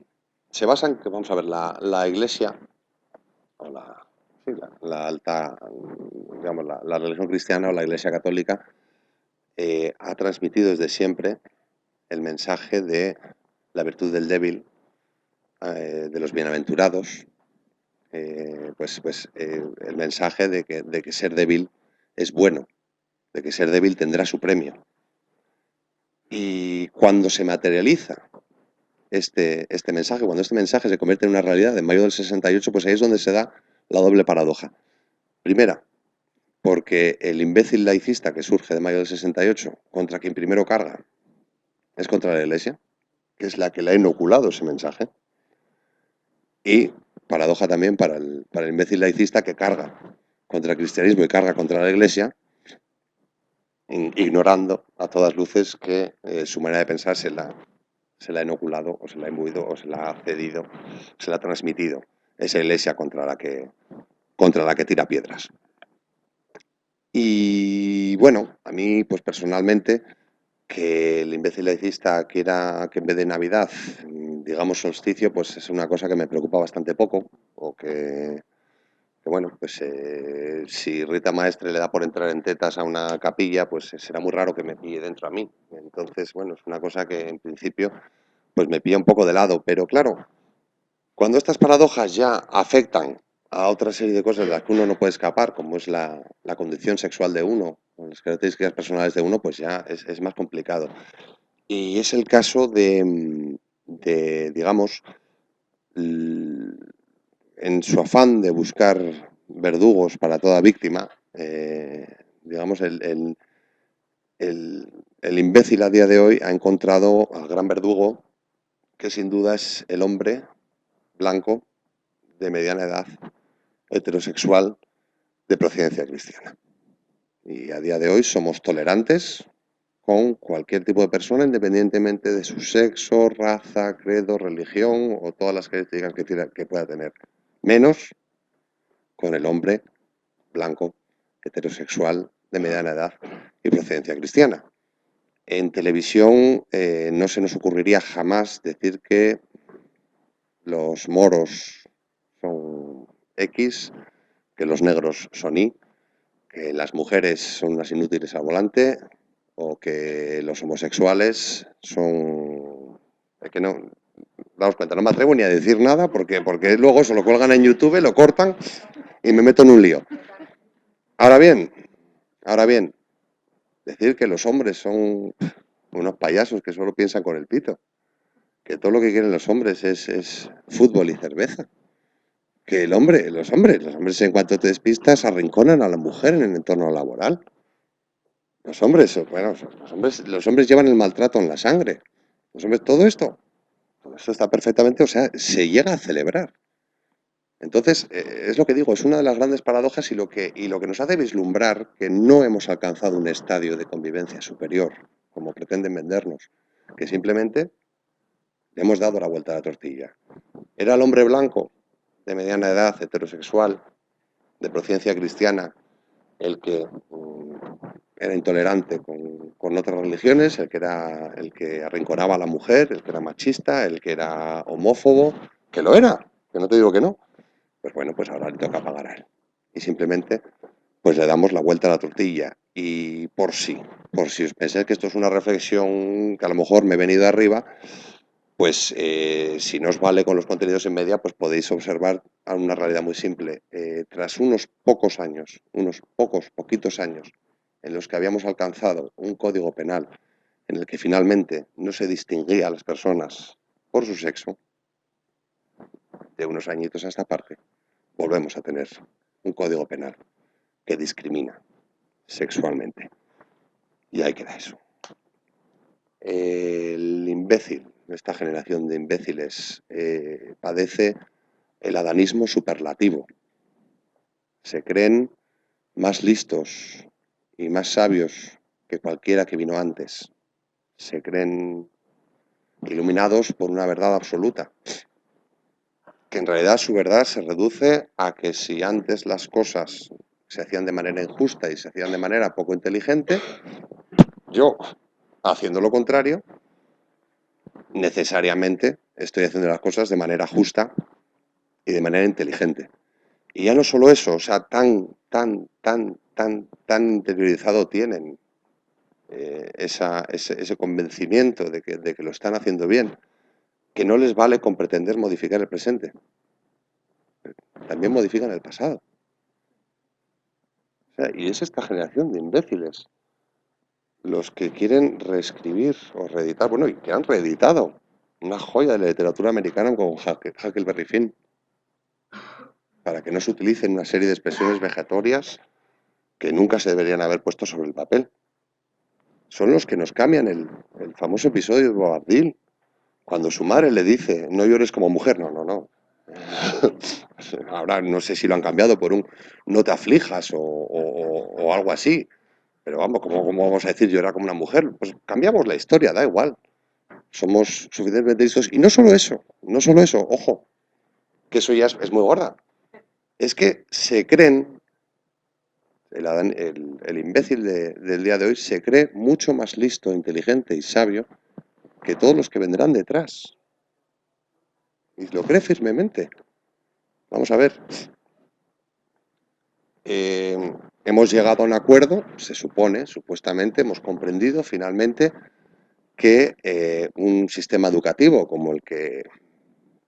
se basa en que, vamos a ver, la Iglesia, o sí, la alta, digamos, la religión cristiana o la Iglesia católica, ha transmitido desde siempre el mensaje de la virtud del débil, de los bienaventurados, el mensaje de que ser débil es bueno, de que ser débil tendrá su premio. Y cuando se materializa este mensaje, cuando este mensaje se convierte en una realidad en mayo del 68, pues ahí es donde se da la doble paradoja. Primera, porque el imbécil laicista que surge de mayo del 68, contra quien primero carga, es contra la Iglesia, que es la que le ha inoculado ese mensaje. Y paradoja también para el imbécil laicista que carga contra el cristianismo y carga contra la Iglesia, ignorando a todas luces que su manera de pensar se la ha inoculado, o se la ha imbuido, o se la ha cedido, se la ha transmitido esa Iglesia contra la que tira piedras. Y bueno, a mí, pues personalmente, que el imbécil laicista quiera que en vez de Navidad, digamos solsticio, pues es una cosa que me preocupa bastante poco, o que bueno, pues si Rita Maestre le da por entrar en tetas a una capilla, pues será muy raro que me pille dentro a mí. Entonces, bueno, es una cosa que en principio pues me pilla un poco de lado, pero claro, cuando estas paradojas ya afectan a otra serie de cosas de las que uno no puede escapar, como es la condición sexual de uno, o las características personales de uno, pues ya es más complicado. Y es el caso digamos, en su afán de buscar verdugos para toda víctima, digamos, el imbécil a día de hoy ha encontrado al gran verdugo, que sin duda es el hombre blanco, de mediana edad, heterosexual, de procedencia cristiana. Y a día de hoy somos tolerantes con cualquier tipo de persona, independientemente de su sexo, raza, credo, religión o todas las características que pueda tener. Menos con el hombre blanco, heterosexual, de mediana edad y procedencia cristiana. En televisión no se nos ocurriría jamás decir que los moros son X, que los negros son Y, que las mujeres son unas inútiles al volante o que los homosexuales son... Es que no, damos cuenta, no me atrevo ni a decir nada porque luego se lo cuelgan en YouTube, lo cortan y me meto en un lío. Ahora bien, decir que los hombres son unos payasos que solo piensan con el pito, que todo lo que quieren los hombres es fútbol y cerveza, que los hombres en cuanto te despistas arrinconan a la mujer en el entorno laboral. Los hombres, bueno, los hombres llevan el maltrato en la sangre. Los hombres, todo esto está perfectamente, o sea, se llega a celebrar. Entonces, es lo que digo, es una de las grandes paradojas y lo que nos hace vislumbrar que no hemos alcanzado un estadio de convivencia superior, como pretenden vendernos, que simplemente le hemos dado la vuelta a la tortilla. Era el hombre blanco, de mediana edad, heterosexual, de procedencia cristiana, el que era intolerante con otras religiones, el que arrinconaba a la mujer, el que era machista, el que era homófobo, que lo era, que no te digo que no. Pues bueno, pues ahora le toca pagar a él. Y simplemente, pues le damos la vuelta a la tortilla. Y por si os pensáis que esto es una reflexión que a lo mejor me he venido arriba, Pues si no os vale con los contenidos en media, pues podéis observar una realidad muy simple. Tras unos pocos años, poquitos años, en los que habíamos alcanzado un código penal en el que finalmente no se distinguía a las personas por su sexo, de unos añitos a esta parte, volvemos a tener un código penal que discrimina sexualmente. Y ahí queda eso. El imbécil, esta generación de imbéciles, padece el adanismo superlativo. Se creen más listos y más sabios que cualquiera que vino antes. Se creen iluminados por una verdad absoluta, que en realidad su verdad se reduce a que si antes las cosas se hacían de manera injusta y se hacían de manera poco inteligente, yo, haciendo lo contrario, necesariamente estoy haciendo las cosas de manera justa y de manera inteligente. Y ya no solo eso, o sea, tan interiorizado tienen ese convencimiento de que lo están haciendo bien, que no les vale con pretender modificar el presente. También modifican el pasado. O sea, y es esta generación de imbéciles los que quieren reescribir o reeditar, bueno, y que han reeditado una joya de la literatura americana como Huckleberry Finn, para que no se utilicen una serie de expresiones vejatorias que nunca se deberían haber puesto sobre el papel. Son los que nos cambian el famoso episodio de Bobadil, cuando su madre le dice, no llores como mujer, no. Ahora no sé si lo han cambiado por un no te aflijas o algo así, pero vamos, ¿cómo vamos a decir llorar como una mujer? Pues cambiamos la historia, da igual. Somos suficientemente listos. Y no solo eso, ojo, que eso ya es muy gorda. Es que se creen, el imbécil del día de hoy se cree mucho más listo, inteligente y sabio que todos los que vendrán detrás. Y lo cree firmemente. Vamos a ver. Hemos llegado a un acuerdo, se supone, supuestamente, hemos comprendido finalmente que un sistema educativo como el que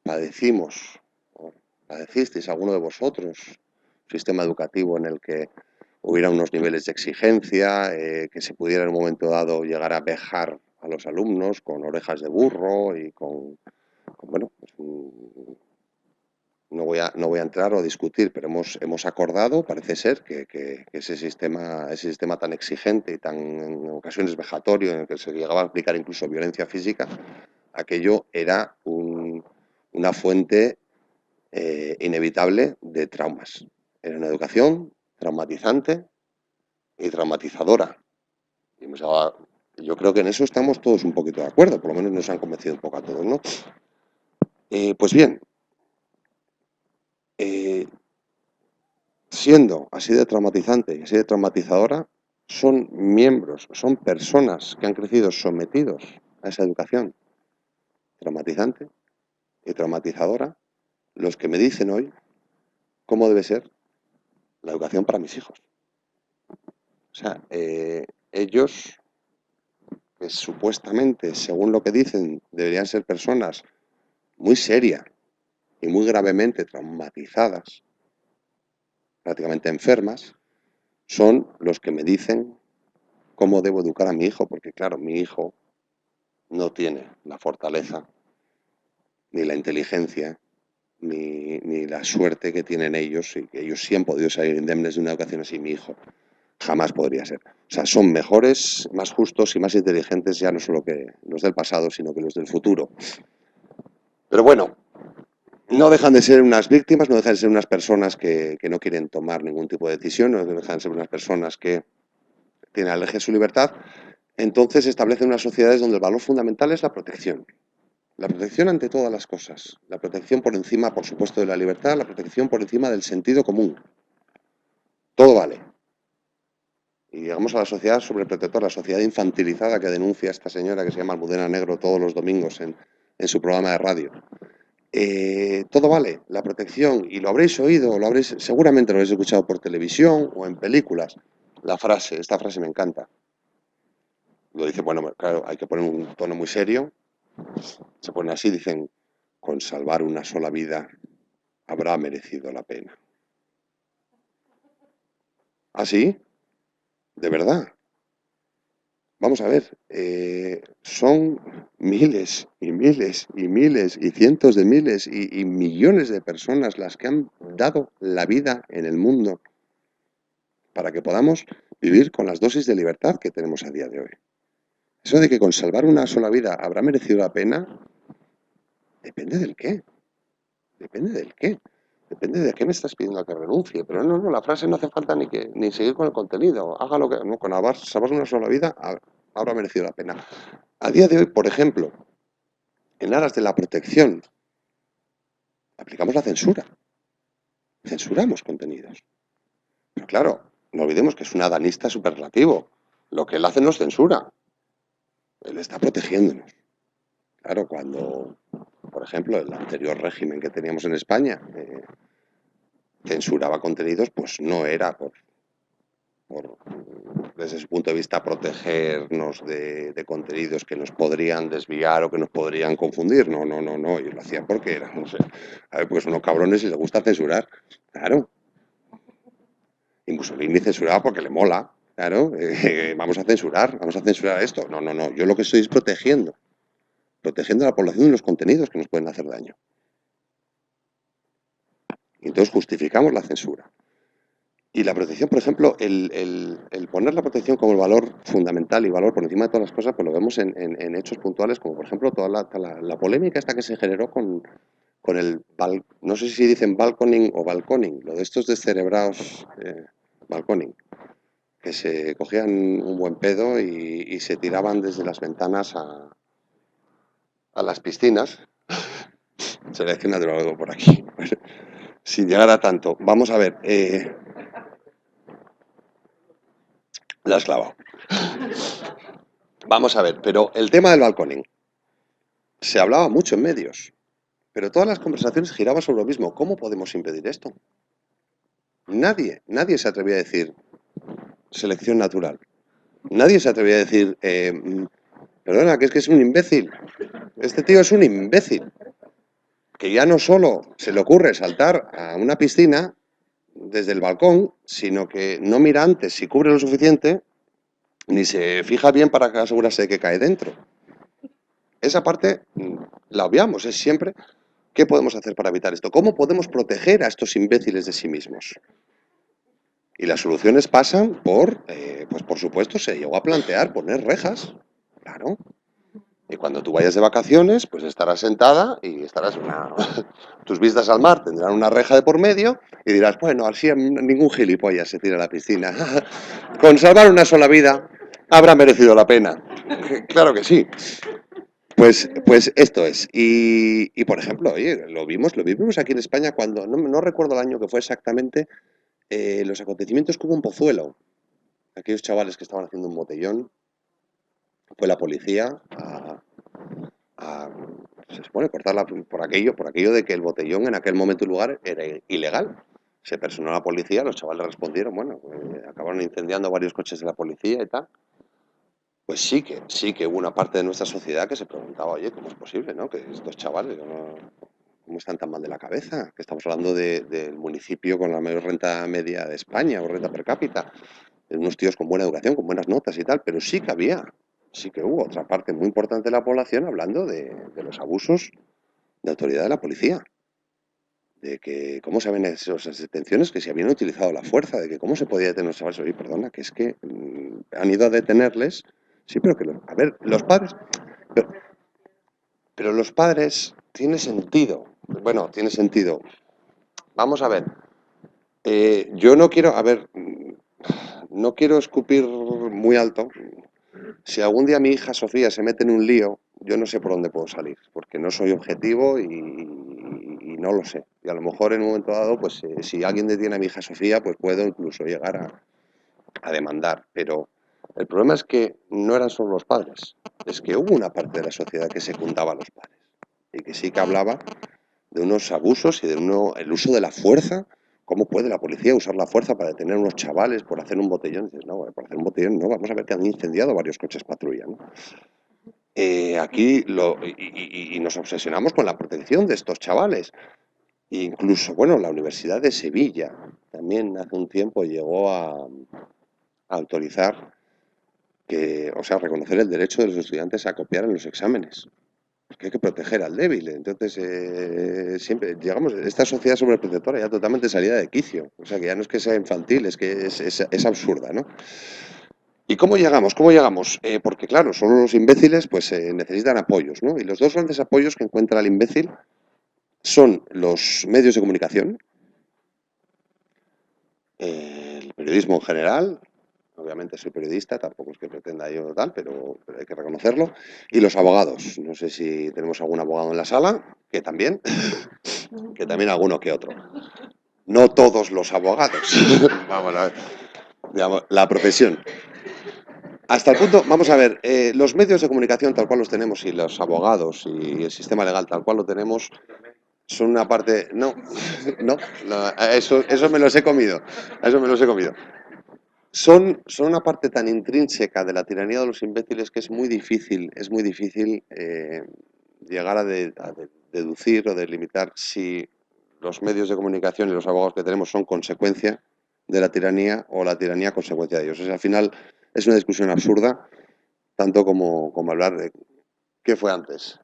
padecimos, o padecisteis alguno de vosotros, un sistema educativo en el que hubiera unos niveles de exigencia, que se pudiera en un momento dado llegar a vejar a los alumnos con orejas de burro y bueno, pues, no voy a entrar o discutir, pero hemos acordado, parece ser, que ese sistema tan exigente y tan en ocasiones vejatorio, en el que se llegaba a aplicar incluso violencia física, aquello era una fuente inevitable de traumas. Era una educación traumatizante y traumatizadora. Y yo creo que en eso estamos todos un poquito de acuerdo, por lo menos nos han convencido un poco a todos, ¿no? Pues bien, siendo así de traumatizante y así de traumatizadora, son miembros, son personas que han crecido sometidos a esa educación traumatizante y traumatizadora los que me dicen hoy cómo debe ser la educación para mis hijos. O sea, ellos, que supuestamente, según lo que dicen, deberían ser personas muy serias y muy gravemente traumatizadas, prácticamente enfermas, son los que me dicen cómo debo educar a mi hijo, porque claro, mi hijo no tiene la fortaleza, ni la inteligencia, ni la suerte que tienen ellos, y que ellos sí han podido salir indemnes de una educación así, mi hijo jamás podría ser. O sea, son mejores, más justos y más inteligentes ya no solo que los del pasado, sino que los del futuro. Pero bueno, no dejan de ser unas víctimas, no dejan de ser unas personas que no quieren tomar ningún tipo de decisión, no dejan de ser unas personas que tienen alergia a su libertad. Entonces se establecen unas sociedades donde el valor fundamental es la protección. La protección ante todas las cosas. La protección por encima, por supuesto, de la libertad, la protección por encima del sentido común. Todo vale. Y llegamos a la sociedad sobreprotectora, la sociedad infantilizada que denuncia esta señora que se llama Almudena Negro todos los domingos en su programa de radio. Todo vale, la protección, y lo habréis oído, seguramente lo habréis escuchado por televisión o en películas. Esta frase me encanta. Lo dice, bueno, claro, hay que poner un tono muy serio, Se pone así, dicen, con salvar una sola vida habrá merecido la pena. ¿Ah, sí? ¿De verdad? Vamos a ver, son miles y miles y miles y cientos de miles y millones de personas las que han dado la vida en el mundo para que podamos vivir con las dosis de libertad que tenemos a día de hoy. Eso de que con salvar una sola vida habrá merecido la pena, depende del qué, depende del qué. Depende de qué me estás pidiendo que renuncie. Pero no, la frase no hace falta ni seguir con el contenido. Haga lo que. No, con salvar una sola vida habrá merecido la pena. A día de hoy, por ejemplo, en aras de la protección, aplicamos la censura. Censuramos contenidos. Pero claro, no olvidemos que es un adanista superlativo. Lo que él hace no es censura. Él está protegiéndonos. Claro, cuando, por ejemplo, el anterior régimen que teníamos en España censuraba contenidos, pues no era por, desde su punto de vista, protegernos de contenidos que nos podrían desviar o que nos podrían confundir. No. Y lo hacían porque eran, no sé, a ver, pues unos cabrones y les gusta censurar. Claro. Y Mussolini censuraba porque le mola. Claro, vamos a censurar esto. No. Yo lo que estoy es protegiendo a la población de los contenidos que nos pueden hacer daño. Y entonces justificamos la censura. Y la protección, por ejemplo, el poner la protección como el valor fundamental y valor por encima de todas las cosas, pues lo vemos en hechos puntuales, como por ejemplo toda la polémica esta que se generó con no sé si dicen balconing o balconing, lo de estos descerebrados balconing, que se cogían un buen pedo y se tiraban desde las ventanas a las piscinas. Selecciona algo por aquí, sin llegar a tanto. Vamos a ver, la has clavado. Vamos a ver, pero el tema del balconing. Se hablaba mucho en medios, pero todas las conversaciones giraban sobre lo mismo. ¿Cómo podemos impedir esto? Nadie se atrevía a decir selección natural. Nadie se atrevía a decir, perdona, que es un imbécil. Este tío es un imbécil. Que ya no solo se le ocurre saltar a una piscina desde el balcón, sino que no mira antes si cubre lo suficiente, ni se fija bien para asegurarse de que cae dentro. Esa parte la obviamos, es siempre ¿qué podemos hacer para evitar esto? ¿Cómo podemos proteger a estos imbéciles de sí mismos? Y las soluciones pasan pues por supuesto, se llegó a plantear poner rejas, claro. Y cuando tú vayas de vacaciones, pues estarás sentada y tus vistas al mar tendrán una reja de por medio y dirás, bueno, así ningún gilipollas se tira a la piscina. Con salvar una sola vida habrá merecido la pena. Claro que sí. Pues esto es. Y por ejemplo, oye, lo vivimos aquí en España cuando, no recuerdo el año que fue exactamente, los acontecimientos que hubo en Pozuelo. Aquellos chavales que estaban haciendo un botellón, fue la policía a se supone, cortarla por aquello de que el botellón en aquel momento y lugar era ilegal. Se personó la policía, los chavales respondieron, bueno, acabaron incendiando varios coches de la policía y tal. Pues sí que hubo una parte de nuestra sociedad que se preguntaba, oye, ¿cómo es posible, no? Que estos chavales, ¿cómo están tan mal de la cabeza? Que estamos hablando del municipio con la mayor renta media de España o renta per cápita, de unos tíos con buena educación, con buenas notas y tal, pero sí que hubo otra parte muy importante de la población hablando de los abusos de autoridad de la policía, de que cómo se habían hecho esas detenciones, que si habían utilizado la fuerza, de que cómo se podía detener a los chavales. Oye, perdona, que es que han ido a detenerles. Sí, pero a ver, los padres, pero, pero los padres, tiene sentido. Bueno, tiene sentido. Vamos a ver. Yo no quiero, a ver, no quiero escupir muy alto. Si algún día mi hija Sofía se mete en un lío, yo no sé por dónde puedo salir, porque no soy objetivo y no lo sé. Y a lo mejor en un momento dado, pues si alguien detiene a mi hija Sofía, pues puedo incluso llegar a demandar. Pero el problema es que no eran solo los padres, es que hubo una parte de la sociedad que secundaba a los padres y que sí que hablaba de unos abusos y el uso de la fuerza. ¿Cómo puede la policía usar la fuerza para detener a unos chavales por hacer un botellón? Dices, no, por hacer un botellón no, vamos a ver que han incendiado varios coches patrulla, ¿no? aquí y nos obsesionamos con la protección de estos chavales. Incluso, bueno, la Universidad de Sevilla también hace un tiempo llegó a autorizar que, o sea, reconocer el derecho de los estudiantes a copiar en los exámenes. Porque hay que proteger al débil. Entonces, siempre, digamos, esta sociedad sobreprotectora ya totalmente salida de quicio. O sea, que ya no es que sea infantil, es que es absurda, ¿no? ¿Y cómo llegamos? ¿Cómo llegamos? Porque, claro, solo los imbéciles pues necesitan apoyos, ¿no? Y los dos grandes apoyos que encuentra el imbécil son los medios de comunicación, el periodismo en general, obviamente soy periodista, tampoco es que pretenda yo tal, pero hay que reconocerlo, y los abogados. No sé si tenemos algún abogado en la sala, que también alguno que otro. No todos los abogados. Vamos a ver. Digamos, la profesión. Hasta el punto, vamos a ver, los medios de comunicación tal cual los tenemos y los abogados y el sistema legal tal cual lo tenemos son una parte... No, no, eso me los he comido, eso me los he comido. Son una parte tan intrínseca de la tiranía de los imbéciles que es muy difícil llegar a deducir o delimitar si los medios de comunicación y los abogados que tenemos son consecuencia de la tiranía o la tiranía consecuencia de ellos. O sea, al final es una discusión absurda, tanto como hablar de qué fue antes.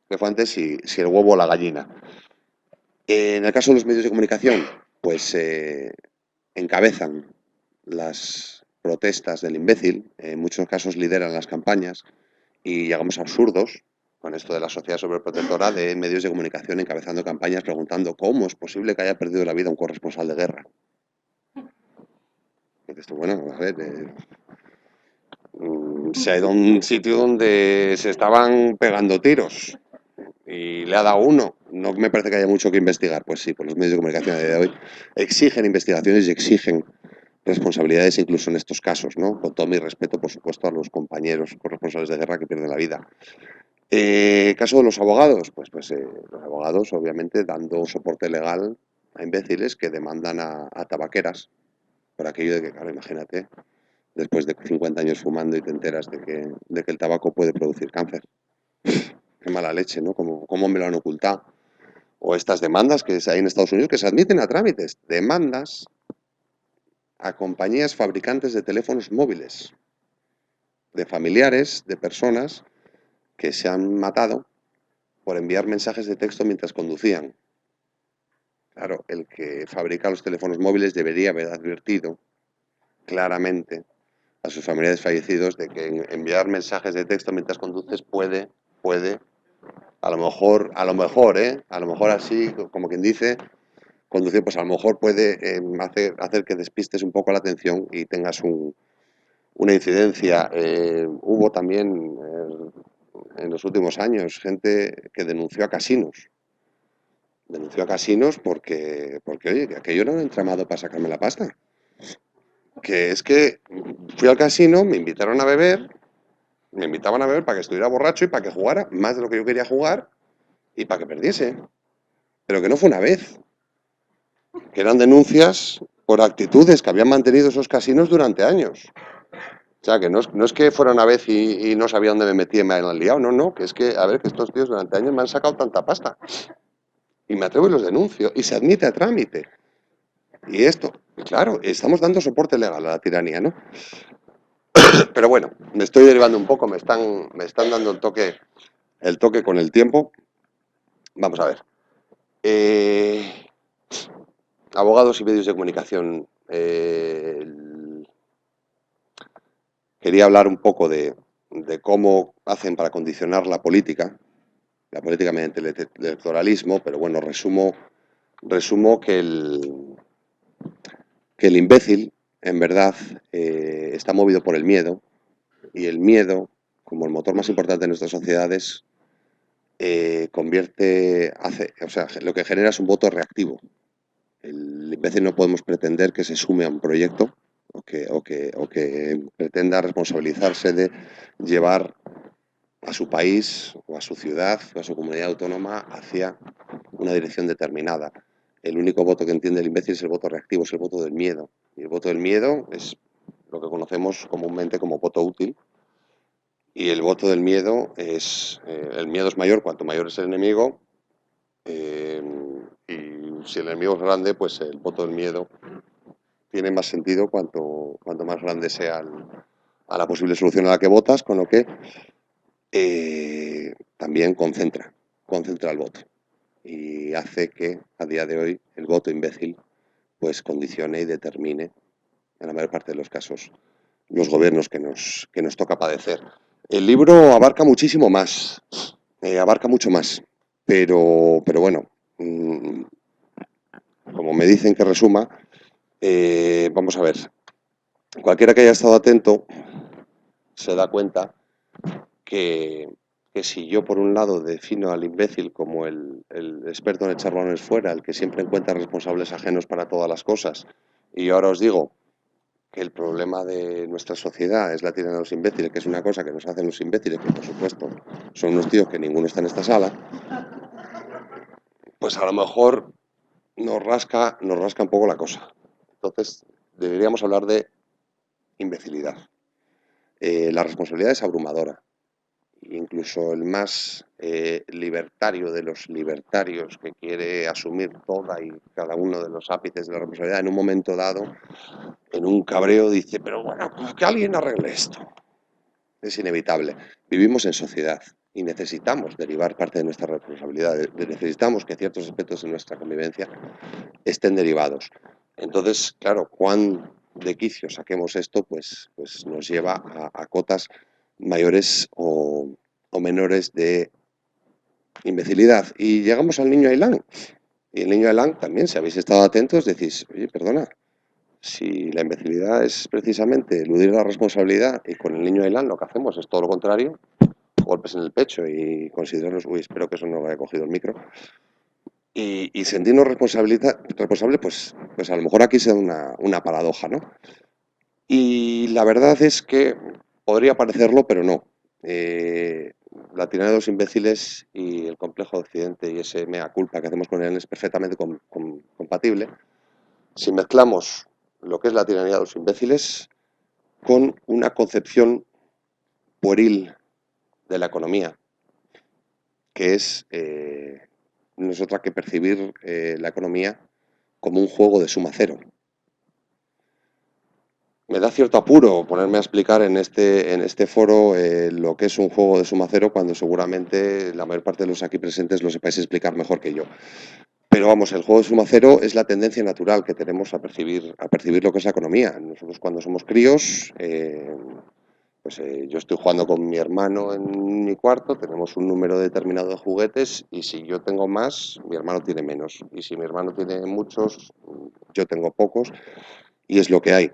¿Qué fue antes si el huevo o la gallina? En el caso de los medios de comunicación, pues encabezan las protestas del imbécil, en muchos casos lideran las campañas y llegamos a absurdos con esto de la sociedad sobreprotectora de medios de comunicación encabezando campañas preguntando cómo es posible que haya perdido la vida un corresponsal de guerra. Entonces, bueno, a ver, se ha ido a un sitio donde se estaban pegando tiros y le ha dado uno. No me parece que haya mucho que investigar. Pues sí, pues los medios de comunicación a día de hoy exigen investigaciones y exigen responsabilidades incluso en estos casos, ¿no? Con todo mi respeto, por supuesto, a los compañeros corresponsales de guerra que pierden la vida. Caso de los abogados, pues los abogados obviamente dando soporte legal a imbéciles que demandan a tabaqueras por aquello de que, claro, imagínate, después de 50 años fumando y te enteras de que el tabaco puede producir cáncer. Qué mala leche, ¿no? ¿Cómo me lo han ocultado? O estas demandas que hay en Estados Unidos que se admiten a trámites, demandas a compañías fabricantes de teléfonos móviles, de familiares, de personas que se han matado por enviar mensajes de texto mientras conducían. Claro, el que fabrica los teléfonos móviles debería haber advertido claramente a sus familiares fallecidos de que enviar mensajes de texto mientras conduces puede, a lo mejor, así, como quien dice, conducir, pues a lo mejor puede hacer que despistes un poco la atención y tengas una incidencia. Hubo también en los últimos años gente que denunció a casinos. Denunció a casinos porque oye, que aquello era un entramado para sacarme la pasta. Que es que fui al casino, me invitaban a beber para que estuviera borracho y para que jugara más de lo que yo quería jugar y para que perdiese. Pero que no fue una vez. Que eran denuncias por actitudes que habían mantenido esos casinos durante años. O sea, que no es que fuera una vez y no sabía dónde me metí y me han liado, no, que es que, a ver, que estos tíos durante años me han sacado tanta pasta. Y me atrevo y los denuncio, y se admite a trámite. Y esto, claro, estamos dando soporte legal a la tiranía, ¿no? Pero bueno, me estoy derivando un poco, me están dando el toque con el tiempo. Vamos a ver. Abogados y medios de comunicación. Quería hablar un poco de cómo hacen para condicionar la política mediante el electoralismo, pero bueno, resumo que el imbécil, en verdad, está movido por el miedo, y el miedo, como el motor más importante de nuestras sociedades, lo que genera es un voto reactivo. El imbécil no podemos pretender que se sume a un proyecto o que pretenda responsabilizarse de llevar a su país o a su ciudad o a su comunidad autónoma hacia una dirección determinada. El único voto que entiende el imbécil es el voto reactivo, es el voto del miedo. Y el voto del miedo es lo que conocemos comúnmente como voto útil, Y el voto del miedo el miedo es mayor cuanto mayor es el enemigo, y si el enemigo es grande, pues el voto del miedo tiene más sentido cuanto más grande sea a la posible solución a la que votas, con lo que también concentra el voto y hace que a día de hoy el voto imbécil pues condicione y determine, en la mayor parte de los casos, los gobiernos que nos toca padecer. El libro abarca muchísimo más, abarca mucho más, pero bueno, como me dicen que resuma, vamos a ver, cualquiera que haya estado atento se da cuenta que, que si yo por un lado defino al imbécil como el experto en echar balones fuera, el que siempre encuentra responsables ajenos para todas las cosas, y ahora os digo que el problema de nuestra sociedad es la tiranía de los imbéciles, que es una cosa que nos hacen los imbéciles, que por supuesto son unos tíos que ninguno está en esta sala, pues a lo mejor nos rasca un poco la cosa. Entonces, deberíamos hablar de imbecilidad. La responsabilidad es abrumadora. Incluso el más libertario de los libertarios que quiere asumir toda y cada uno de los ápices de la responsabilidad en un momento dado, en un cabreo, dice, pero bueno, pues que alguien arregle esto. Es inevitable. Vivimos en sociedad y necesitamos derivar parte de nuestra responsabilidad. Necesitamos que ciertos aspectos de nuestra convivencia estén derivados. Entonces, claro, cuán de quicio saquemos esto, pues nos lleva a cotas mayores o menores de imbecilidad. Y llegamos al niño Ailán. Y el niño Ailán también, si habéis estado atentos, decís, oye, perdona, si la imbecilidad es precisamente eludir la responsabilidad y con el niño Ailán lo que hacemos es todo lo contrario, golpes en el pecho y considerarnos, uy, espero que eso no lo haya cogido el micro, y sentirnos responsable, pues a lo mejor aquí se da una paradoja, ¿no? Y la verdad es que podría parecerlo, pero no. La tiranía de los imbéciles y el complejo de Occidente y ese mea culpa que hacemos con él es perfectamente compatible si mezclamos lo que es la tiranía de los imbéciles con una concepción pueril de la economía, que es no es otra que percibir la economía como un juego de suma cero. Me da cierto apuro ponerme a explicar en este foro lo que es un juego de suma cero cuando seguramente la mayor parte de los aquí presentes lo sepáis explicar mejor que yo. Pero vamos, el juego de suma cero es la tendencia natural que tenemos a percibir lo que es la economía. Nosotros cuando somos críos, yo estoy jugando con mi hermano en mi cuarto, tenemos un número determinado de juguetes y si yo tengo más, mi hermano tiene menos. Y si mi hermano tiene muchos, yo tengo pocos y es lo que hay.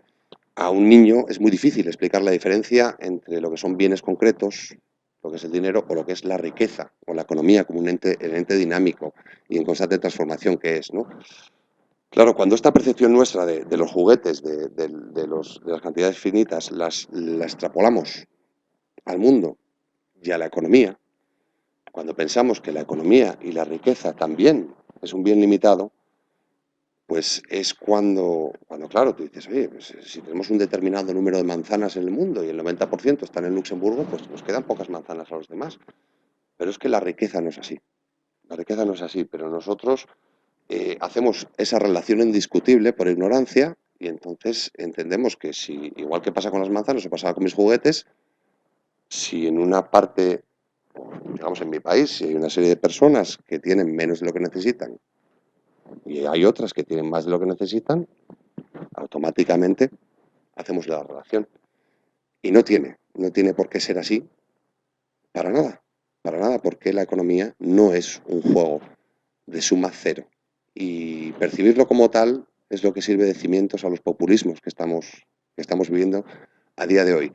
A un niño es muy difícil explicar la diferencia entre lo que son bienes concretos, lo que es el dinero, o lo que es la riqueza, o la economía como el ente dinámico y en constante transformación que es, ¿no? Claro, cuando esta percepción nuestra de los juguetes, de las cantidades finitas, la extrapolamos al mundo y a la economía, cuando pensamos que la economía y la riqueza también es un bien limitado, pues es cuando claro, tú dices, oye, pues si tenemos un determinado número de manzanas en el mundo y el 90% están en Luxemburgo, pues nos quedan pocas manzanas a los demás. Pero es que la riqueza no es así. La riqueza no es así, pero nosotros hacemos esa relación indiscutible por ignorancia y entonces entendemos que si, igual que pasa con las manzanas o pasaba con mis juguetes, si en una parte, digamos en mi país, si hay una serie de personas que tienen menos de lo que necesitan y hay otras que tienen más de lo que necesitan, automáticamente hacemos la relación. Y no tiene por qué ser así para nada, porque la economía no es un juego de suma cero. Y percibirlo como tal es lo que sirve de cimientos a los populismos que estamos viviendo a día de hoy.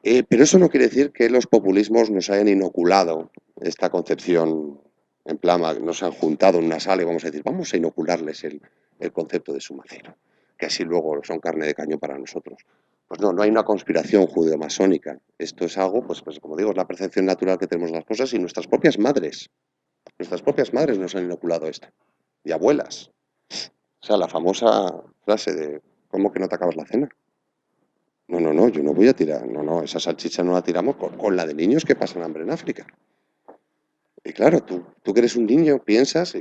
Pero eso no quiere decir que los populismos nos hayan inoculado esta concepción en plan, nos han juntado en una sala y vamos a decir, vamos a inocularles el concepto de suma cero, que así luego son carne de cañón para nosotros. Pues no, no hay una conspiración judeo-masónica. Esto es algo, pues como digo, es la percepción natural que tenemos de las cosas y nuestras propias madres nos han inoculado esto. Y abuelas. O sea, la famosa frase de ¿cómo que no te acabas la cena? No, yo no voy a tirar, no, esa salchicha no la tiramos con la de niños que pasan hambre en África. Y claro, tú que eres un niño, piensas,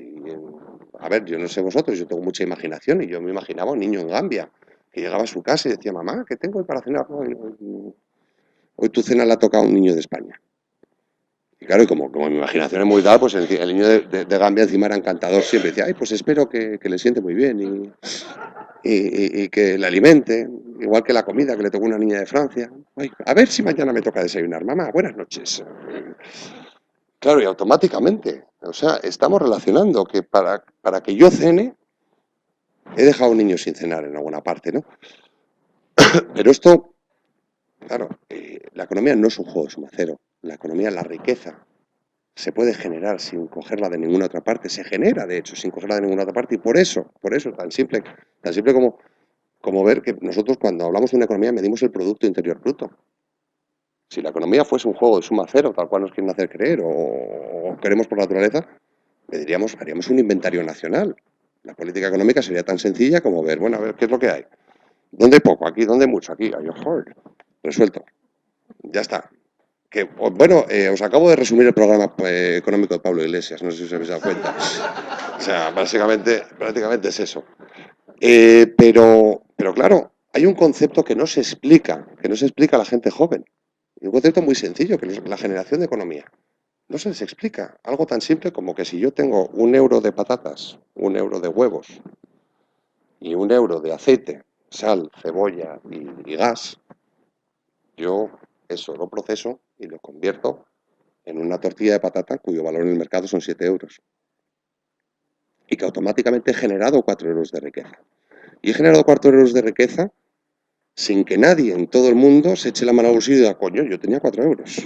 a ver, yo no sé vosotros, yo tengo mucha imaginación y yo me imaginaba un niño en Gambia que llegaba a su casa y decía, mamá, ¿qué tengo hoy para cenar? Hoy tu cena la ha tocado un niño de España. Y claro, y como mi imaginación es muy tal, pues el niño de Gambia encima era encantador siempre. Decía, ay, pues espero que le siente muy bien y que le alimente, igual que la comida que le tocó una niña de Francia. Ay, a ver si mañana me toca desayunar. Mamá, buenas noches. Claro, y automáticamente, o sea, estamos relacionando que para que yo cene, he dejado a un niño sin cenar en alguna parte, ¿no? Pero esto, claro, la economía no es un juego de suma cero. La economía, la riqueza, se puede generar sin cogerla de ninguna otra parte. Se genera, de hecho, sin cogerla de ninguna otra parte. Y por eso, tan simple como ver que nosotros cuando hablamos de una economía medimos el Producto Interior Bruto. Si la economía fuese un juego de suma cero, tal cual nos quieren hacer creer, o queremos por naturaleza, haríamos un inventario nacional. La política económica sería tan sencilla como ver, bueno, a ver, ¿qué es lo que hay? ¿Dónde hay poco? Aquí, ¿dónde hay mucho? Aquí, hay resuelto. Ya está. Que, bueno, os acabo de resumir el programa económico de Pablo Iglesias, no sé si os habéis dado cuenta. O sea, prácticamente es eso. Pero claro, hay un concepto que no se explica a la gente joven. Y un concepto muy sencillo, que es la generación de economía. No se les explica. Algo tan simple como que si yo tengo 1 euro de patatas, 1 euro de huevos y 1 euro de aceite, sal, cebolla y gas, yo eso lo proceso y lo convierto en una tortilla de patata cuyo valor en el mercado son 7 euros. Y que automáticamente he generado 4 euros de riqueza. Y he generado 4 euros de riqueza sin que nadie en todo el mundo se eche la mano al bolsillo y diga, coño, yo tenía 4 euros.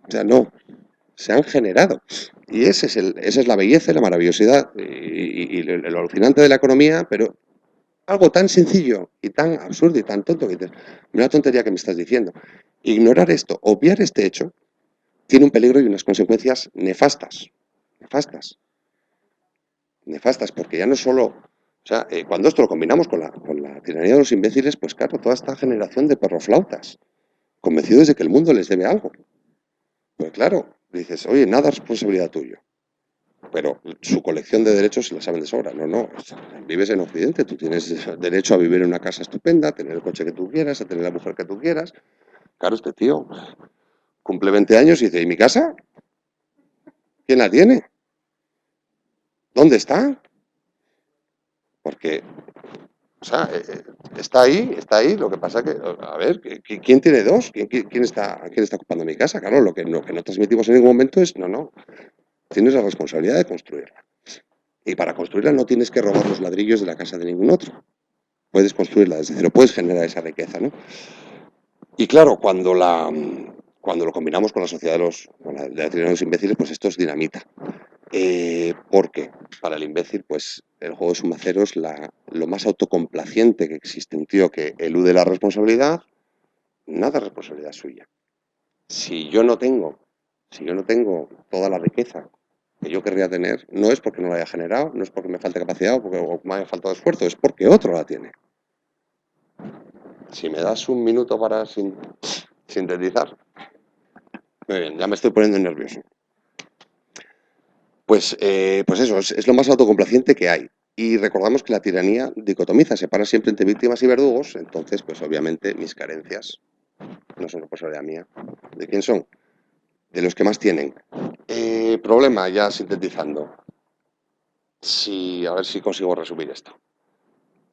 O sea, no, se han generado. Y esa es la belleza y la maravillosidad y lo alucinante de la economía, pero algo tan sencillo y tan absurdo y tan tonto que dices, una tontería que me estás diciendo. Ignorar esto, obviar este hecho, tiene un peligro y unas consecuencias nefastas. Nefastas. Nefastas, porque ya no solo. O sea, cuando esto lo combinamos con la tiranía de los imbéciles, pues claro, toda esta generación de perroflautas, convencidos de que el mundo les debe algo. Pues claro, dices, oye, nada es responsabilidad tuya. Pero su colección de derechos se la saben de sobra. No. Vives en Occidente, tú tienes derecho a vivir en una casa estupenda, a tener el coche que tú quieras, a tener la mujer que tú quieras. Claro, este tío cumple 20 años y dice, ¿y mi casa? ¿Quién la tiene? ¿Dónde está? Porque, o sea, está ahí. Lo que pasa que, a ver, ¿quién tiene dos? ¿Quién está ocupando mi casa? Claro, lo que no transmitimos en ningún momento es, no, tienes la responsabilidad de construirla. Y para construirla no tienes que robar los ladrillos de la casa de ningún otro. Puedes construirla desde cero, puedes generar esa riqueza, ¿no? Y claro, cuando lo combinamos con la sociedad de la tiranía de los imbéciles, pues esto es dinamita. Porque para el imbécil, pues el juego de suma cero es lo más autocomplaciente que existe. Un tío que elude la responsabilidad, nada es responsabilidad suya. Si yo no tengo toda la riqueza que yo querría tener, no es porque no la haya generado, no es porque me falte capacidad o porque me haya faltado esfuerzo, es porque otro la tiene. Si me das un minuto para sintetizar. Muy bien, ya me estoy poniendo nervioso. Pues eso, es lo más autocomplaciente que hay. Y recordamos que la tiranía dicotomiza, separa siempre entre víctimas y verdugos, entonces, pues obviamente mis carencias no son responsabilidad mía. ¿De quién son? De los que más tienen. Problema, ya sintetizando. A ver si consigo resumir esto.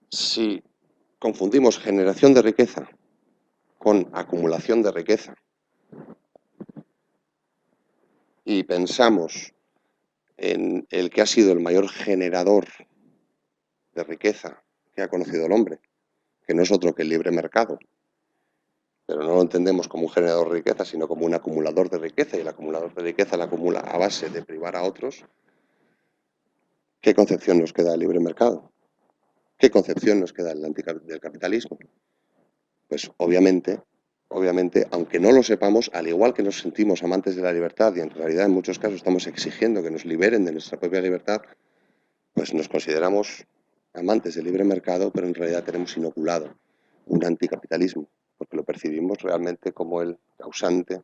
Si confundimos generación de riqueza con acumulación de riqueza y pensamos en el que ha sido el mayor generador de riqueza que ha conocido el hombre, que no es otro que el libre mercado, pero no lo entendemos como un generador de riqueza, sino como un acumulador de riqueza, y el acumulador de riqueza la acumula a base de privar a otros. ¿Qué concepción nos queda del libre mercado? ¿Qué concepción nos queda del capitalismo? Pues obviamente, aunque no lo sepamos, al igual que nos sentimos amantes de la libertad y en realidad en muchos casos estamos exigiendo que nos liberen de nuestra propia libertad, pues nos consideramos amantes del libre mercado, pero en realidad tenemos inoculado un anticapitalismo, porque lo percibimos realmente como el causante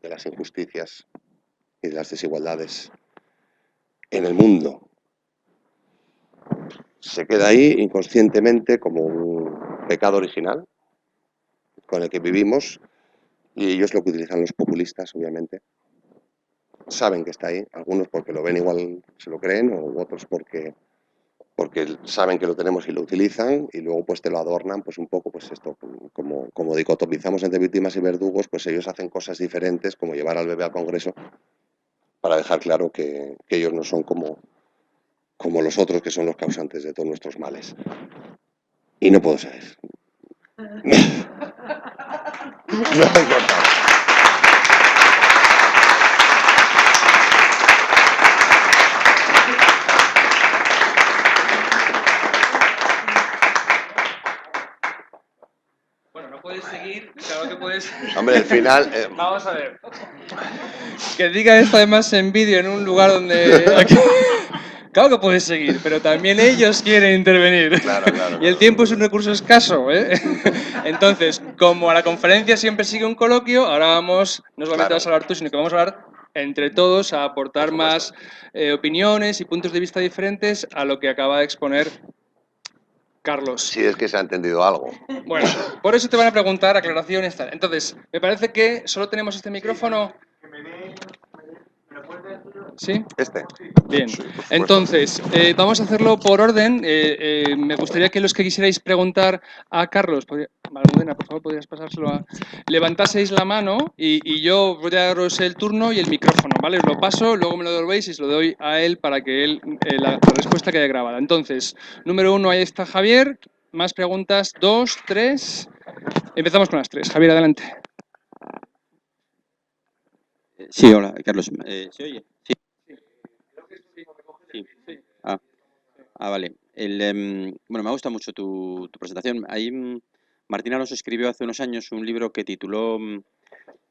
de las injusticias y de las desigualdades en el mundo. Se queda ahí inconscientemente como un pecado original con el que vivimos, y ellos lo que utilizan los populistas, obviamente. Saben que está ahí, algunos porque lo ven igual se lo creen, o otros porque saben que lo tenemos y lo utilizan, y luego pues te lo adornan pues un poco, pues esto, como dicotomizamos entre víctimas y verdugos, pues ellos hacen cosas diferentes, como llevar al bebé al Congreso, para dejar claro que ellos no son como los otros, que son los causantes de todos nuestros males. Y no puedo saber. Bueno, no puedes seguir, claro que puedes... Hombre, al final... Vamos a ver. Que diga esto además en vídeo en un lugar donde... Claro que puedes seguir, pero también ellos quieren intervenir. Claro, claro, Y el claro. tiempo es un recurso escaso, ¿eh? Entonces, como a la conferencia siempre sigue un coloquio, ahora vamos, no solamente Claro. vas a hablar tú, sino que vamos a hablar entre todos a aportar Por más supuesto. opiniones y puntos de vista diferentes a lo que acaba de exponer Carlos. Si es que se ha entendido algo. Bueno, por eso te van a preguntar aclaraciones. Tal. Entonces, me parece que solo tenemos este micrófono. ¿Sí? Este. Bien. Sí, por supuesto. Entonces, vamos a hacerlo por orden. Me gustaría que los que quisierais preguntar a Carlos, Almudena, por favor, podrías pasárselo a... Levantaseis la mano y yo voy a daros el turno y el micrófono, ¿vale? Os lo paso, luego me lo devolvéis y se lo doy a él para que él, la respuesta quede grabada. Entonces, número 1, ahí está Javier. Más preguntas, 2, 3. Empezamos con las 3. Javier, adelante. Sí, hola, Carlos. ¿Se oye? Sí. Sí. Vale. Bueno, me gusta mucho tu presentación. Ahí Martín Alonso escribió hace unos años un libro que tituló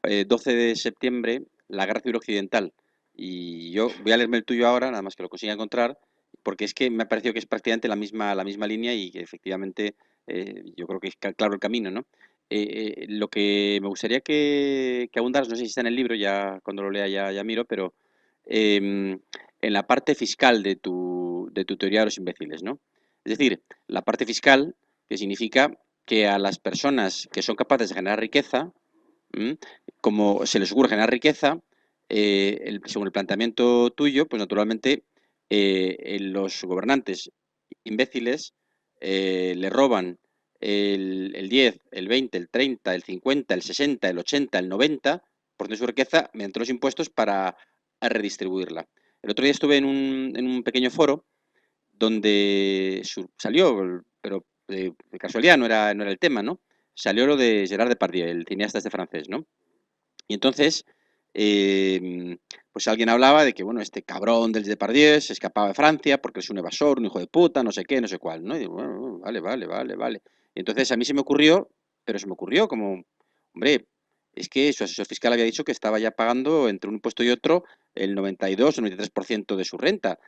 12 de septiembre, la Guerra Civil Occidental. Y yo voy a leerme el tuyo ahora, nada más que lo consiga encontrar, porque es que me ha parecido que es prácticamente la misma línea y que efectivamente yo creo que es claro el camino, ¿no? Lo que me gustaría que abundaras, no sé si está en el libro, ya cuando lo lea ya miro, pero en la parte fiscal de tu teoría de los imbéciles, ¿no? Es decir, la parte fiscal, que significa que a las personas que son capaces de generar riqueza, como se les ocurre generar riqueza, según el planteamiento tuyo, pues naturalmente los gobernantes imbéciles le roban el 10, el 20, el 30, el 50, el 60, el 80, el 90% de su riqueza mediante los impuestos para redistribuirla. El otro día estuve en un pequeño foro donde salió, pero de casualidad no era el tema, ¿no? Salió lo de Gerard Depardieu, el cineasta este francés, ¿no? Y entonces, pues alguien hablaba de que, bueno, este cabrón del Depardieu se escapaba de Francia porque es un evasor, un hijo de puta, no sé qué, no sé cuál, ¿no? Y digo, bueno, vale. Y entonces a mí se me ocurrió como, hombre, es que su asesor fiscal había dicho que estaba ya pagando entre un impuesto y otro el 92 o 93% de su renta.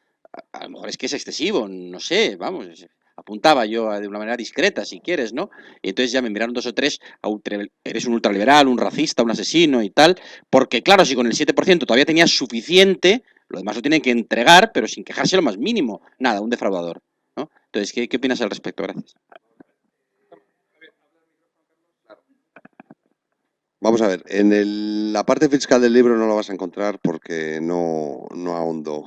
A lo mejor es que es excesivo, no sé, vamos, apuntaba yo de una manera discreta, si quieres, ¿no? Y entonces ya me miraron dos o tres, eres un ultraliberal, un racista, un asesino y tal, porque claro, si con el 7% todavía tenías suficiente, lo demás lo tienen que entregar, pero sin quejarse lo más mínimo. Nada, un defraudador, ¿no? Entonces, ¿qué opinas al respecto? Gracias. Vamos a ver, en la parte fiscal del libro no lo vas a encontrar porque no ahondo,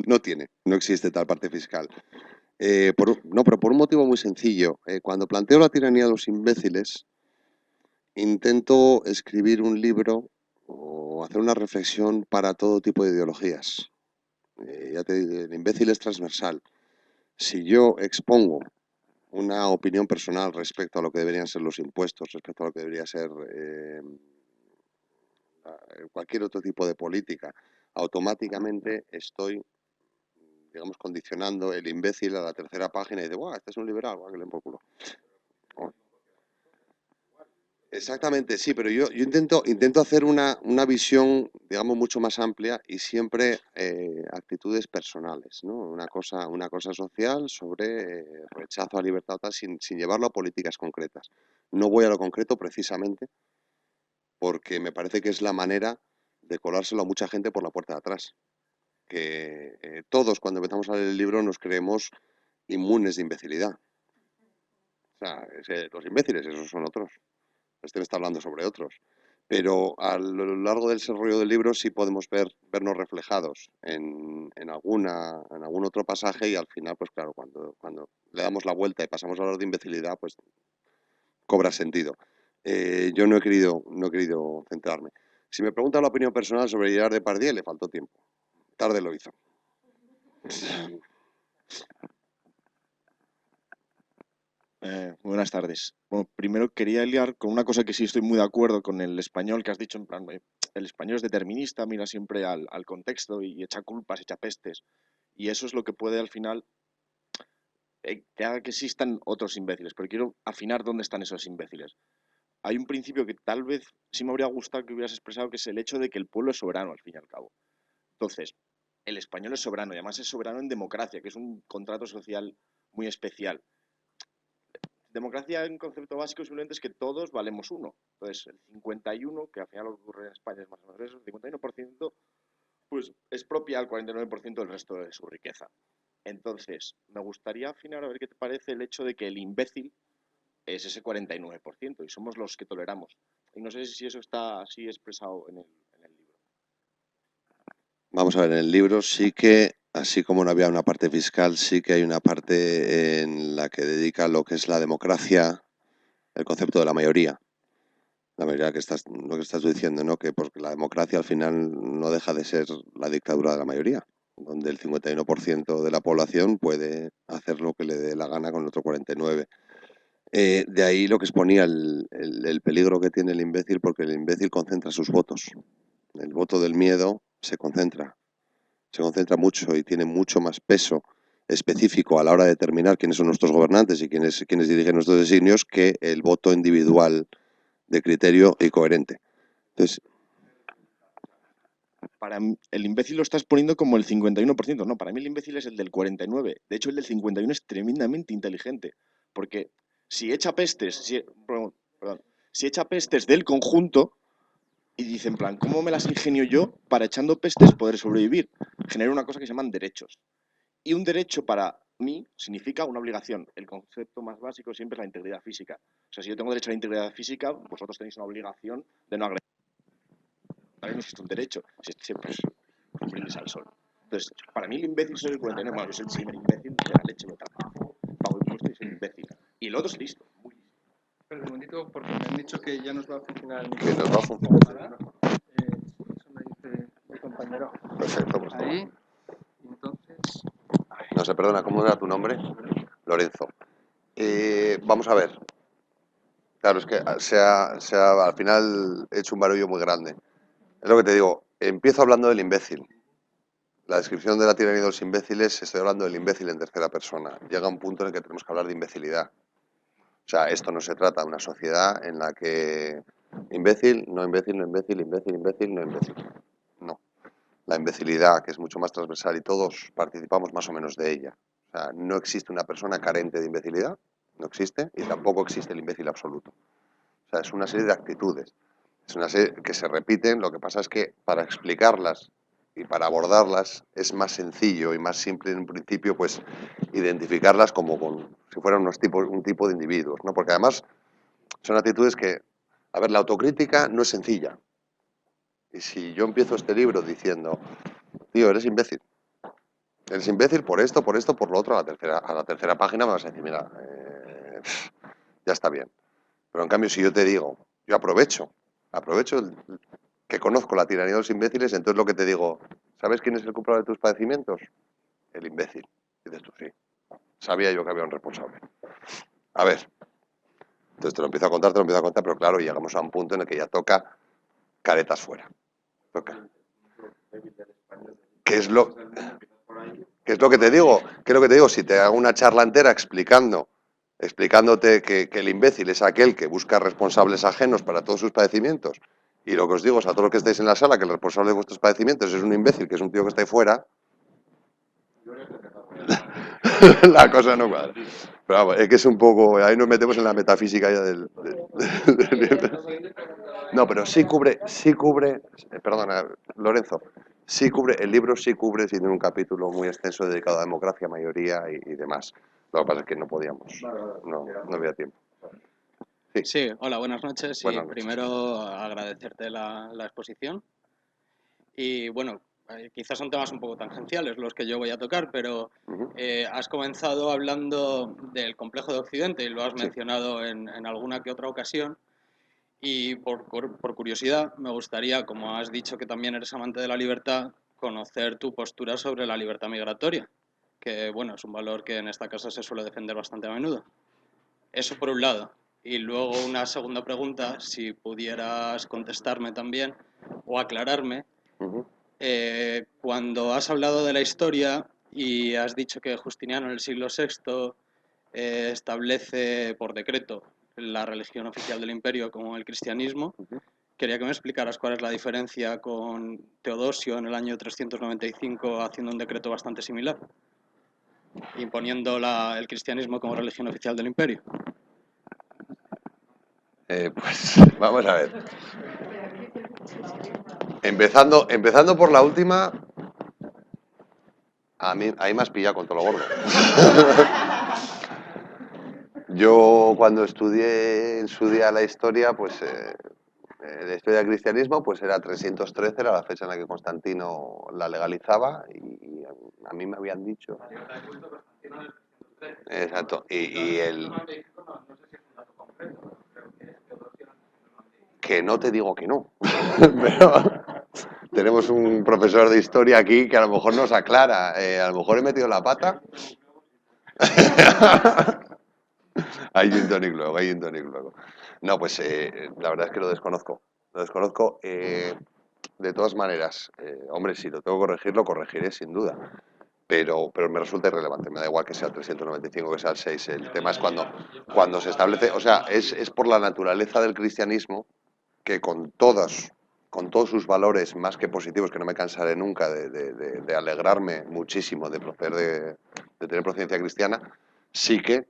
no existe tal parte fiscal. Pero por un motivo muy sencillo. Cuando planteo la tiranía de los imbéciles, intento escribir un libro o hacer una reflexión para todo tipo de ideologías. Ya te digo, el imbécil es transversal. Si yo expongo una opinión personal respecto a lo que deberían ser los impuestos, respecto a lo que debería ser cualquier otro tipo de política, automáticamente estoy, digamos, condicionando el imbécil a la tercera página y dice, ¡guau, este es un liberal! ¡Guau, que le den por culo! Exactamente, sí, pero yo intento hacer una visión, digamos, mucho más amplia y siempre actitudes personales, ¿no? Una cosa social sobre rechazo a libertad, tal, sin llevarlo a políticas concretas. No voy a lo concreto precisamente porque me parece que es la manera de colárselo a mucha gente por la puerta de atrás. Que todos cuando empezamos a leer el libro nos creemos inmunes de imbecilidad. O sea, los imbéciles, esos son otros. Este me está hablando sobre otros. Pero a lo largo del desarrollo del libro sí podemos vernos reflejados en algún otro pasaje y al final, pues claro, cuando le damos la vuelta y pasamos a hablar de imbecilidad, pues cobra sentido. Yo no he querido centrarme. Si me pregunta la opinión personal sobre Gerard Depardieu, le faltó tiempo. Tarde lo hizo. Buenas tardes. Bueno, primero quería liar con una cosa que sí estoy muy de acuerdo con el español que has dicho, en plan, el español es determinista, mira siempre al contexto y echa culpas, echa pestes. Y eso es lo que puede al final que haga que existan otros imbéciles. Pero quiero afinar dónde están esos imbéciles. Hay un principio que tal vez sí me habría gustado que hubieras expresado, que es el hecho de que el pueblo es soberano, al fin y al cabo. Entonces, el español es soberano y además es soberano en democracia, que es un contrato social muy especial. Democracia, en concepto básico, simplemente es que todos valemos uno. Entonces, el 51, que al final lo que ocurre en España es más o menos eso, el 51%, pues es propia al 49% del resto de su riqueza. Entonces, me gustaría afinar a ver qué te parece el hecho de que el imbécil es ese 49% y somos los que toleramos. Y no sé si eso está así expresado en el libro. Vamos a ver, en el libro sí que, así como no había una parte fiscal, sí que hay una parte en la que dedica lo que es la democracia, el concepto de la mayoría. La mayoría lo que estás diciendo, ¿no? Que porque la democracia al final no deja de ser la dictadura de la mayoría, donde el 51% de la población puede hacer lo que le dé la gana con el otro 49%. De ahí lo que exponía el peligro que tiene el imbécil, porque el imbécil concentra sus votos. El voto del miedo se concentra mucho y tiene mucho más peso específico a la hora de determinar quiénes son nuestros gobernantes y quiénes dirigen nuestros designios que el voto individual de criterio y coherente. Entonces, Para mí, el imbécil lo estás poniendo como el 51%. No, para mí el imbécil es el del 49%. De hecho, el del 51% es tremendamente inteligente. Porque si echa pestes, si echa pestes del conjunto y dice en plan, ¿cómo me las ingenio yo para echando pestes poder sobrevivir? Genera una cosa que se llaman derechos. Y un derecho para mí significa una obligación. El concepto más básico siempre es la integridad física. O sea, si yo tengo derecho a la integridad física, vosotros tenéis una obligación de no agredir. También no existe un derecho. Siempre es un brindis al sol. Entonces, para mí el imbécil soy el 49. Bueno, yo soy el primer imbécil de la leche, me trabajo, pago impuestos y soy un imbécil. Y el otro es listo, muy listo. Espera un momentito, porque me han dicho que ya nos va a funcionar el Que nos va a micrófono. funcionar. Eso me dice mi compañero. Perfecto, pues toma. Ahí. Y entonces. No sé, perdona, ¿cómo era tu nombre? Lorenzo. Vamos a ver. Claro, es que al final he hecho un barullo muy grande. Es lo que te digo, empiezo hablando del imbécil. La descripción de la tiranía de los imbéciles, estoy hablando del imbécil en tercera persona. Llega un punto en el que tenemos que hablar de imbecilidad. O sea, esto no se trata de una sociedad en la que imbécil, no imbécil, no imbécil, imbécil, imbécil, no imbécil. No. La imbecilidad, que es mucho más transversal y todos participamos más o menos de ella. O sea, no existe una persona carente de imbecilidad, no existe, y tampoco existe el imbécil absoluto. O sea, es una serie de actitudes, es una serie que se repiten, lo que pasa es que para explicarlas y para abordarlas es más sencillo y más simple en un principio, pues, identificarlas como si fueran un tipo de individuos, ¿no? Porque además son actitudes que, a ver, la autocrítica no es sencilla. Y si yo empiezo este libro diciendo, tío, eres imbécil por esto, por lo otro, a la tercera página me vas a decir, mira, ya está bien. Pero en cambio, si yo te digo, yo aprovecho que conozco la tiranía de los imbéciles, entonces lo que te digo, ¿sabes quién es el culpable de tus padecimientos? El imbécil. Y dices tú, sí. Sabía yo que había un responsable. A ver. Entonces te lo empiezo a contar, pero claro, llegamos a un punto en el que ya toca caretas fuera. Toca. ¿Qué es lo que te digo? ¿Qué es lo que te digo? Si te hago una charla entera explicando explicándote que el imbécil es aquel que busca responsables ajenos para todos sus padecimientos, y lo que os digo es a todos los que estáis en la sala que el responsable de vuestros padecimientos es un imbécil, que es un tío que está ahí fuera, la cosa no cuadra. Pero vamos, es que es un poco, ahí nos metemos en la metafísica ya No, pero sí cubre, perdona, Lorenzo, sí cubre, el libro sí cubre, tiene un capítulo muy extenso dedicado a democracia, mayoría y demás. Lo que pasa es que no podíamos, no había tiempo. Sí, Sí, hola, buenas noches. Sí, buenas noches. primero agradecerte la exposición. Y bueno, quizás son temas un poco tangenciales los que yo voy a tocar, pero Ujú. has comenzado hablando del complejo de Occidente y lo has Sí. mencionado en alguna que otra ocasión. Y por curiosidad, me gustaría, como has dicho que también eres amante de la libertad, conocer tu postura sobre la libertad migratoria, que bueno, es un valor que en esta casa se suele defender bastante a menudo. Eso por un lado. Y luego una segunda pregunta, si pudieras contestarme también o aclararme. Ujú. Cuando has hablado de la historia y has dicho que Justiniano en el siglo VI establece por decreto la religión oficial del imperio como el cristianismo, quería que me explicaras cuál es la diferencia con Teodosio en el año 395 haciendo un decreto bastante similar, imponiendo el cristianismo como religión oficial del imperio. Pues vamos a ver. Empezando por la última, ahí me has pillado con todo lo gordo. Yo cuando estudié en su día la historia, pues la historia del cristianismo, pues era 313, era la fecha en la que Constantino la legalizaba y a mí me habían dicho. Exacto. Y el que no te digo que no, pero tenemos un profesor de historia aquí que a lo mejor nos aclara, a lo mejor he metido la pata. Hay gin tonic luego, hay gin tonic luego. No, pues la verdad es que lo desconozco. Lo desconozco. De todas maneras, hombre, si lo tengo que corregir, lo corregiré sin duda. Pero me resulta irrelevante. Me da igual que sea el 395, que sea el 6. El tema es cuando se establece, o sea, es por la naturaleza del cristianismo que con todos sus valores más que positivos, que no me cansaré nunca de alegrarme muchísimo de proceder de tener procedencia cristiana, sí que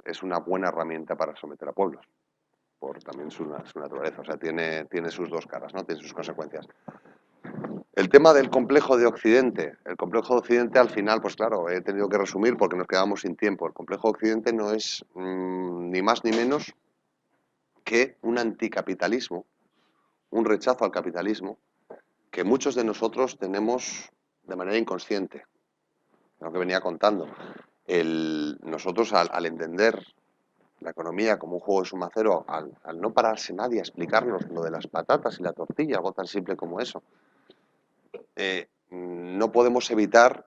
es una buena herramienta para someter a pueblos, por también su naturaleza. O sea, tiene sus dos caras, ¿no? Tiene sus consecuencias. El tema del complejo de Occidente. El complejo de Occidente, al final, pues claro, he tenido que resumir porque nos quedamos sin tiempo. El complejo de Occidente no es ni más ni menos que un anticapitalismo, un rechazo al capitalismo, que muchos de nosotros tenemos de manera inconsciente. Lo que venía contando. Nosotros, al entender la economía como un juego de suma cero, al no pararse nadie a explicarnos lo de las patatas y la tortilla, algo tan simple como eso, no podemos evitar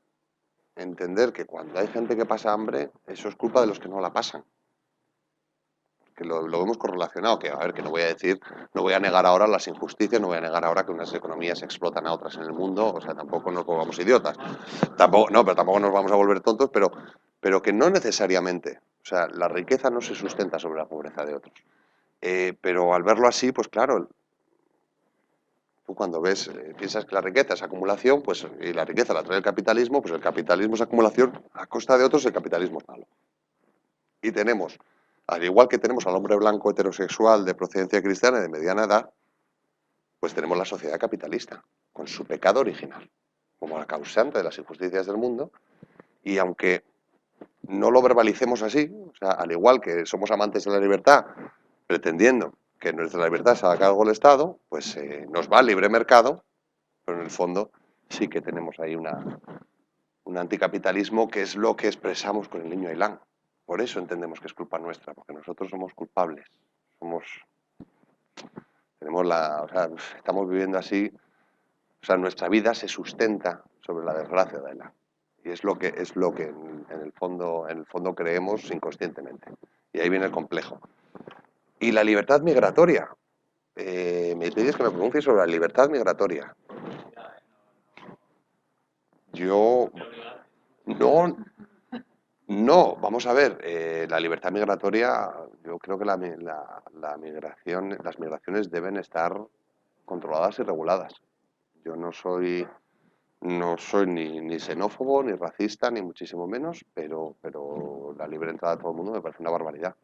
entender que cuando hay gente que pasa hambre, eso es culpa de los que no la pasan. Que lo vemos correlacionado, que a ver, que no voy a decir, no voy a negar ahora las injusticias, no voy a negar ahora que unas economías explotan a otras en el mundo, o sea, tampoco nos volvamos idiotas. Pero tampoco nos vamos a volver tontos, pero que no necesariamente, o sea, la riqueza no se sustenta sobre la pobreza de otros. Pero al verlo así, pues claro, tú cuando ves, piensas que la riqueza es acumulación, pues y la riqueza la trae el capitalismo, pues el capitalismo es acumulación a costa de otros, el capitalismo es malo. Y tenemos, al igual que tenemos al hombre blanco heterosexual de procedencia cristiana y de mediana edad, pues tenemos la sociedad capitalista, con su pecado original, como la causante de las injusticias del mundo, y aunque no lo verbalicemos así, o sea, al igual que somos amantes de la libertad, pretendiendo que nuestra libertad se haga cargo del Estado, pues nos va al libre mercado, pero en el fondo sí que tenemos ahí un anticapitalismo que es lo que expresamos con el niño Ailán. Por eso entendemos que es culpa nuestra, porque nosotros somos culpables, o sea, estamos viviendo así, o sea, nuestra vida se sustenta sobre la desgracia de Ailán. Y es lo que en el fondo creemos inconscientemente. Y ahí viene el complejo. Y la libertad migratoria. Me pides que me pronuncie sobre la libertad migratoria. Yo no No, vamos a ver, la libertad migratoria, yo creo que las migraciones deben estar controladas y reguladas. Yo no soy ni xenófobo, ni racista, ni muchísimo menos, pero la libre entrada de todo el mundo me parece una barbaridad.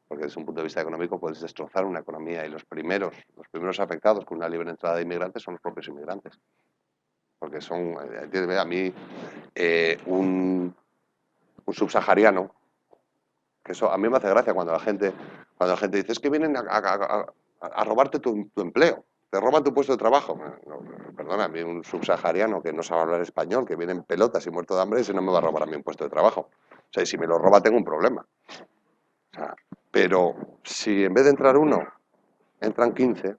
Porque desde un punto de vista económico puedes destrozar una economía y los primeros afectados con una libre entrada de inmigrantes son los propios inmigrantes. Porque a mí, un subsahariano, que eso a mí me hace gracia cuando la gente dice, es que vienen a robarte tu empleo, te roban tu puesto de trabajo. No, perdona, a mí un subsahariano que no sabe hablar español, que viene en pelotas y muerto de hambre, ese no me va a robar a mí un puesto de trabajo. O sea, y si me lo roba tengo un problema. O sea, pero si en vez de entrar uno, entran 15,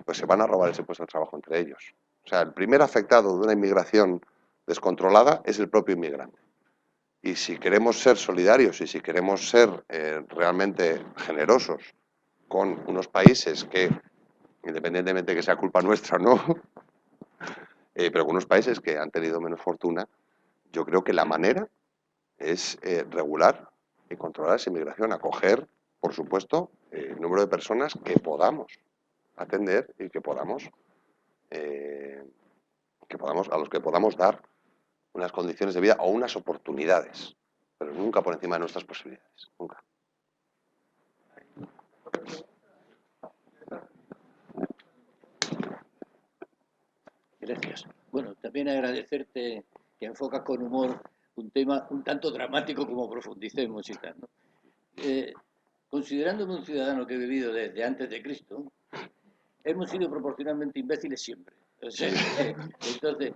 pues se van a robar ese puesto de trabajo entre ellos. O sea, el primer afectado de una inmigración descontrolada es el propio inmigrante. Y si queremos ser solidarios y si queremos ser realmente generosos con unos países que, independientemente de que sea culpa nuestra o no, pero con unos países que han tenido menos fortuna, yo creo que la manera es regular y controlar esa inmigración, acoger, por supuesto, el número de personas que podamos atender y a los que podamos dar unas condiciones de vida o unas oportunidades, pero nunca por encima de nuestras posibilidades, nunca. Gracias. Bueno, también agradecerte que enfocas con humor un tema un tanto dramático como profundicemos y tal, ¿no? Considerándome un ciudadano que he vivido desde antes de Cristo, hemos sido proporcionalmente imbéciles siempre. O sea, entonces,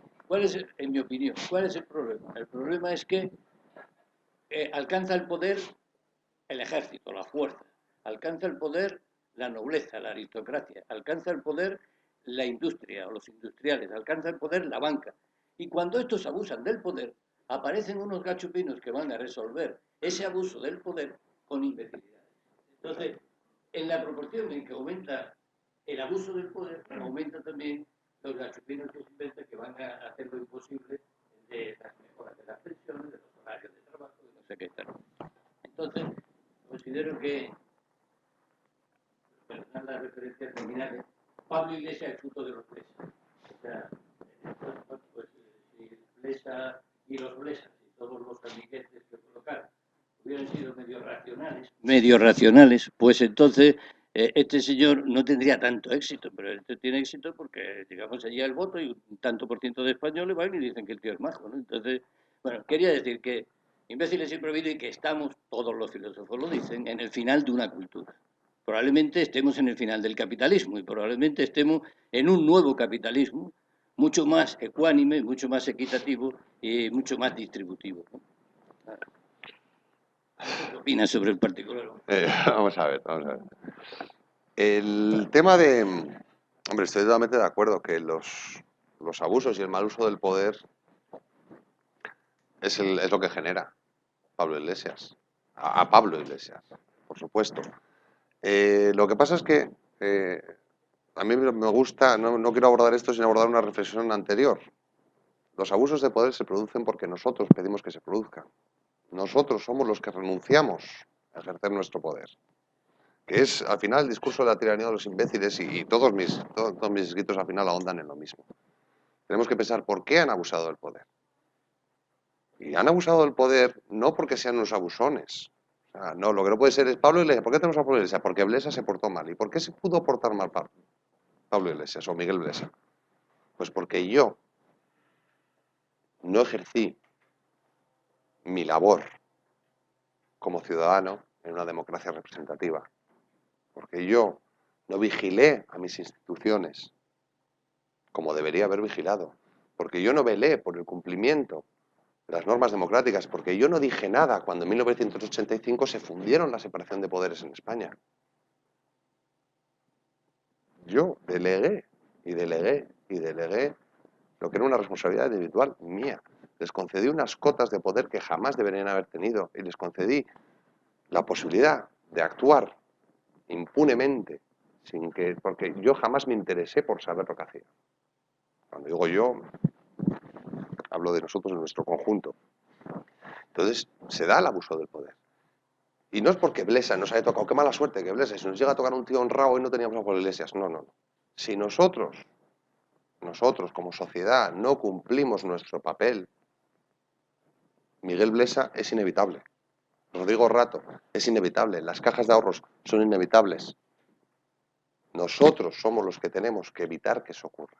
en mi opinión, cuál es el problema? El problema es que alcanza el poder el ejército, la fuerza, alcanza el poder la nobleza, la aristocracia, alcanza el poder la industria o los industriales, alcanza el poder la banca. Y cuando estos abusan del poder, aparecen unos gachupinos que van a resolver ese abuso del poder con imbecilidades. Entonces, en la proporción en que aumenta el abuso del poder, aumenta también los gachupinos que se inventan que van a hacer lo imposible de las mejoras de las pensiones, de los horarios de trabajo, de no sé qué tal. Entonces, considero que, perdonad las referencias nominales, Pablo Iglesias es fruto de los Blesa. O sea, pues, si Blesa y los Blesas y todos los amiguetes que colocaron hubieran sido medio racionales, pues entonces este señor no tendría tanto éxito, pero este tiene éxito porque, digamos, allí el voto y un tanto por ciento de españoles van y dicen que el tío es majo, ¿no? Entonces, bueno, quería decir que imbéciles siempre he habido y que estamos, todos los filósofos lo dicen, en el final de una cultura. Probablemente estemos en el final del capitalismo y probablemente estemos en un nuevo capitalismo mucho más ecuánime, mucho más equitativo y mucho más distributivo, ¿no? ¿Qué opinas sobre el particular? Vamos a ver. El tema de... Hombre, estoy totalmente de acuerdo que los abusos y el mal uso del poder es lo que genera Pablo Iglesias. A Pablo Iglesias, por supuesto. Lo que pasa es que a mí me gusta, no quiero abordar esto sin abordar una reflexión anterior. Los abusos de poder se producen porque nosotros pedimos que se produzcan. Nosotros somos los que renunciamos a ejercer nuestro poder. Que es, al final, el discurso de la tiranía de los imbéciles y todos mis escritos al final ahondan en lo mismo. Tenemos que pensar por qué han abusado del poder. Y han abusado del poder no porque sean unos abusones. O sea, no, lo que no puede ser es Pablo Iglesias. ¿Por qué tenemos a Pablo Iglesias? Porque Blesa se portó mal. ¿Y por qué se pudo portar mal Pablo Iglesias o Miguel Blesa? Pues porque yo no ejercí mi labor como ciudadano en una democracia representativa. Porque yo no vigilé a mis instituciones como debería haber vigilado. Porque yo no velé por el cumplimiento de las normas democráticas. Porque yo no dije nada cuando en 1985 se fundieron la separación de poderes en España. Yo delegué y delegué y delegué lo que era una responsabilidad individual mía. Les concedí unas cotas de poder que jamás deberían haber tenido y les concedí la posibilidad de actuar impunemente, porque yo jamás me interesé por saber lo que hacía. Cuando digo yo, hablo de nosotros en nuestro conjunto. Entonces, se da el abuso del poder. Y no es porque Blesa nos haya tocado, qué mala suerte que Blesa, si nos llega a tocar un tío honrado y no teníamos a Pablo Iglesias. No, no, no. Si nosotros como sociedad no cumplimos nuestro papel, Miguel Blesa es inevitable. Rodrigo Rato es inevitable. Las cajas de ahorros son inevitables. Nosotros somos los que tenemos que evitar que eso ocurra.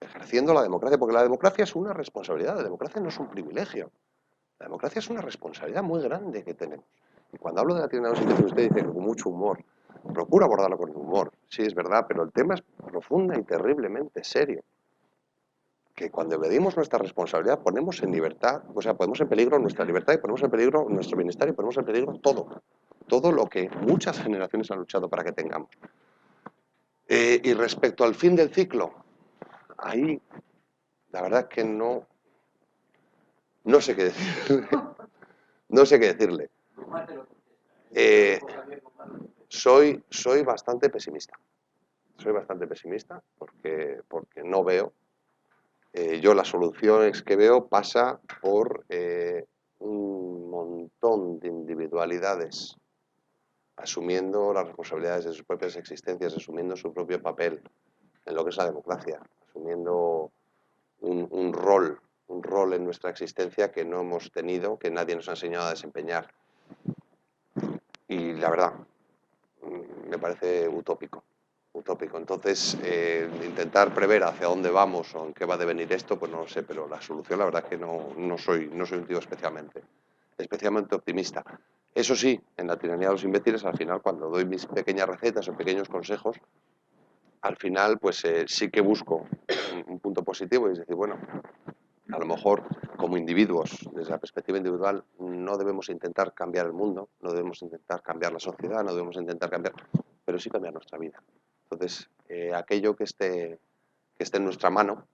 Ejerciendo la democracia, porque la democracia es una responsabilidad, la democracia no es un privilegio. La democracia es una responsabilidad muy grande que tenemos. Y cuando hablo de la tiranía de los intereses, usted dice con mucho humor. Procura abordarlo con humor. Sí, es verdad, pero el tema es profunda y terriblemente serio. Que cuando evadimos nuestra responsabilidad ponemos en libertad, o sea, ponemos en peligro nuestra libertad y ponemos en peligro nuestro bienestar y ponemos en peligro todo. Todo lo que muchas generaciones han luchado para que tengamos. Y respecto al fin del ciclo, ahí la verdad es que no sé qué decirle. No sé qué decirle. Soy bastante pesimista. Soy bastante pesimista porque no veo. Yo las soluciones que veo pasa por un montón de individualidades asumiendo las responsabilidades de sus propias existencias, asumiendo su propio papel en lo que es la democracia, asumiendo un rol en nuestra existencia que no hemos tenido, que nadie nos ha enseñado a desempeñar. Y la verdad, me parece utópico. Entonces, intentar prever hacia dónde vamos o en qué va a devenir esto, pues no lo sé, pero la solución la verdad es que no soy un tío especialmente optimista. Eso sí, en la tiranía de los imbéciles, al final, cuando doy mis pequeñas recetas o pequeños consejos, al final, pues sí que busco un punto positivo y es decir, bueno, a lo mejor como individuos, desde la perspectiva individual, no debemos intentar cambiar el mundo, no debemos intentar cambiar la sociedad, no debemos intentar cambiar, pero sí cambiar nuestra vida. Entonces, aquello que esté en nuestra mano,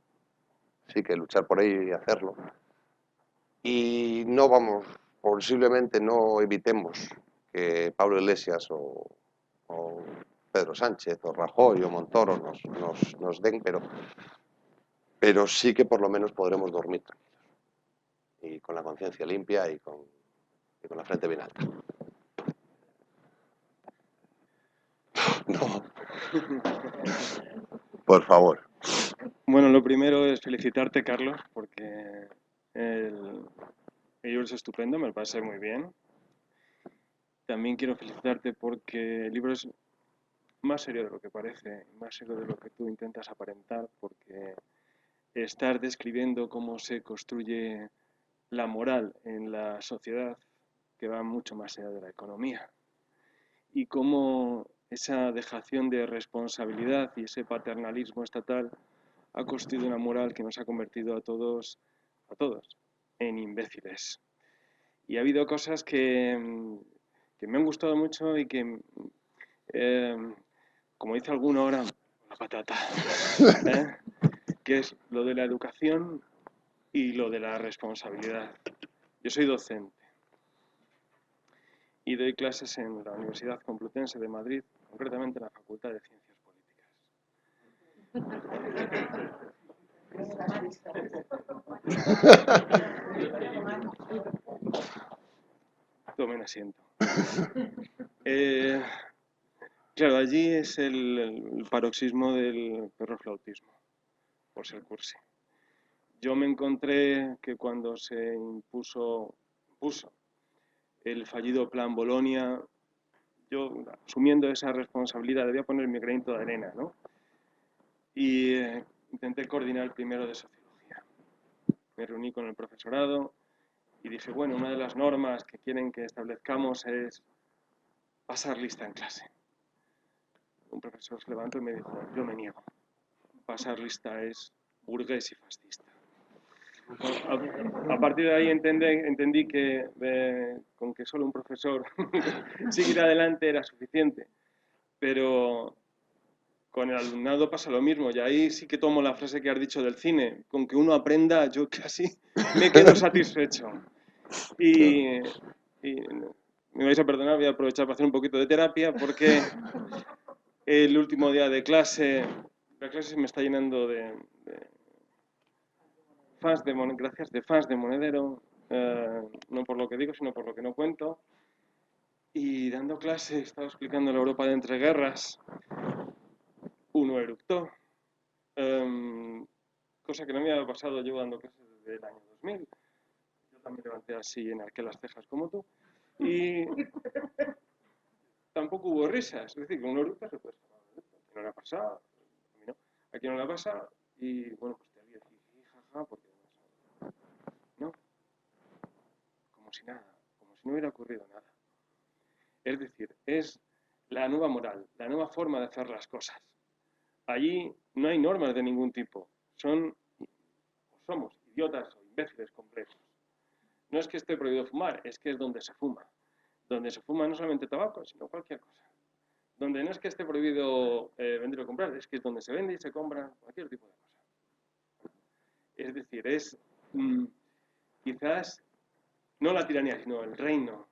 sí que luchar por ello y hacerlo. Y no vamos, posiblemente no evitemos que Pablo Iglesias o Pedro Sánchez o Rajoy o Montoro nos den, pero sí que por lo menos podremos dormir tranquilos y con la conciencia limpia y con la frente bien alta. No. Por favor. Bueno, lo primero es felicitarte, Carlos, porque el libro es estupendo, me lo pasé muy bien. También quiero felicitarte porque el libro es más serio de lo que parece, más serio de lo que tú intentas aparentar, porque estás describiendo cómo se construye la moral en la sociedad, que va mucho más allá de la economía, y cómo esa dejación de responsabilidad y ese paternalismo estatal ha construido una moral que nos ha convertido a todos, en imbéciles. Y ha habido cosas que me han gustado mucho y que, como dice alguno ahora, la patata, que es lo de la educación y lo de la responsabilidad. Yo soy docente y doy clases en la Universidad Complutense de Madrid, concretamente en la Facultad de Ciencias Políticas. Tomen asiento. Claro, allí es el paroxismo del perroflautismo, por ser cursi. Yo me encontré que cuando se impuso el fallido Plan Bolonia, yo, asumiendo esa responsabilidad, debía poner mi granito de arena, ¿no? Y intenté coordinar el primero de Sociología. Me reuní con el profesorado y dije, bueno, una de las normas que quieren que establezcamos es pasar lista en clase. Un profesor se levantó y me dijo, yo me niego. Pasar lista es burgués y fascista. A partir de ahí entendí que con que solo un profesor seguir adelante era suficiente, pero con el alumnado pasa lo mismo, y ahí sí que tomo la frase que has dicho del cine, con que uno aprenda yo casi me quedo satisfecho. Y me vais a perdonar, voy a aprovechar para hacer un poquito de terapia, porque el último día de clase, la clase se me está llenando de fans de Monedero, no por lo que digo, sino por lo que no cuento. Y dando clase, estaba explicando la Europa de entreguerras, uno eructó, cosa que no me había pasado yo dando clases desde el año 2000. Yo también levanté así y enarqué las cejas como tú. Y tampoco hubo risas, es decir, con un eructo se puede escapar. Aquí no le ha pasado, a mí no, aquí no le ha pasado. Y bueno, pues te había jiji, jaja, porque no, como si nada, como si no hubiera ocurrido nada. Es decir, es la nueva moral, la nueva forma de hacer las cosas. Allí no hay normas de ningún tipo. Somos idiotas o imbéciles completos. No es que esté prohibido fumar, es que es donde se fuma. Donde se fuma no solamente tabaco, sino cualquier cosa. Donde no es que esté prohibido vender o comprar, es que es donde se vende y se compra cualquier tipo de cosa. Es decir, es quizás no la tiranía, sino el reino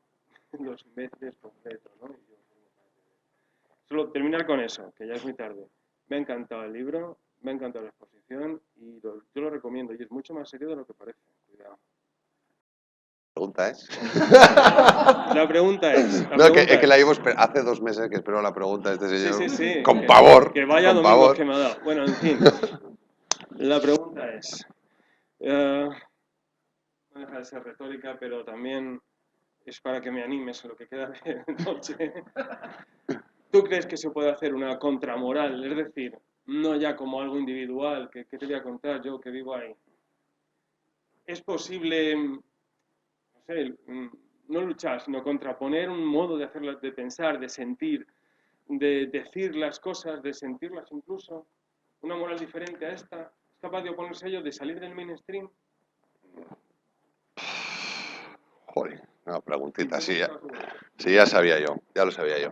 de los imbéciles completos, ¿no? Solo terminar con eso, que ya es muy tarde. Me ha encantado el libro, me ha encantado la exposición y yo lo recomiendo. Y es mucho más serio de lo que parece. Cuidado. Pregunta es. La pregunta es. No, es que la llevo hace 2 meses que espero la pregunta de este señor. Sí. Con pavor. Que vaya con domingos pavor. que me ha dado. Bueno, en fin. La pregunta es. No deja de ser retórica, pero también es para que me animes en lo que queda de noche. ¿Tú crees que se puede hacer una contramoral? Es decir, no ya como algo individual, que te voy a contar yo que vivo ahí. ¿Es posible, no sé, no luchar, sino contraponer un modo de hacerlas, de pensar, de sentir, de decir las cosas, de sentirlas incluso? ¿Una moral diferente a esta? ¿Es capaz de oponerse a ello, de salir del mainstream? Joder, una preguntita, sí, ya sabía yo, ya lo sabía yo.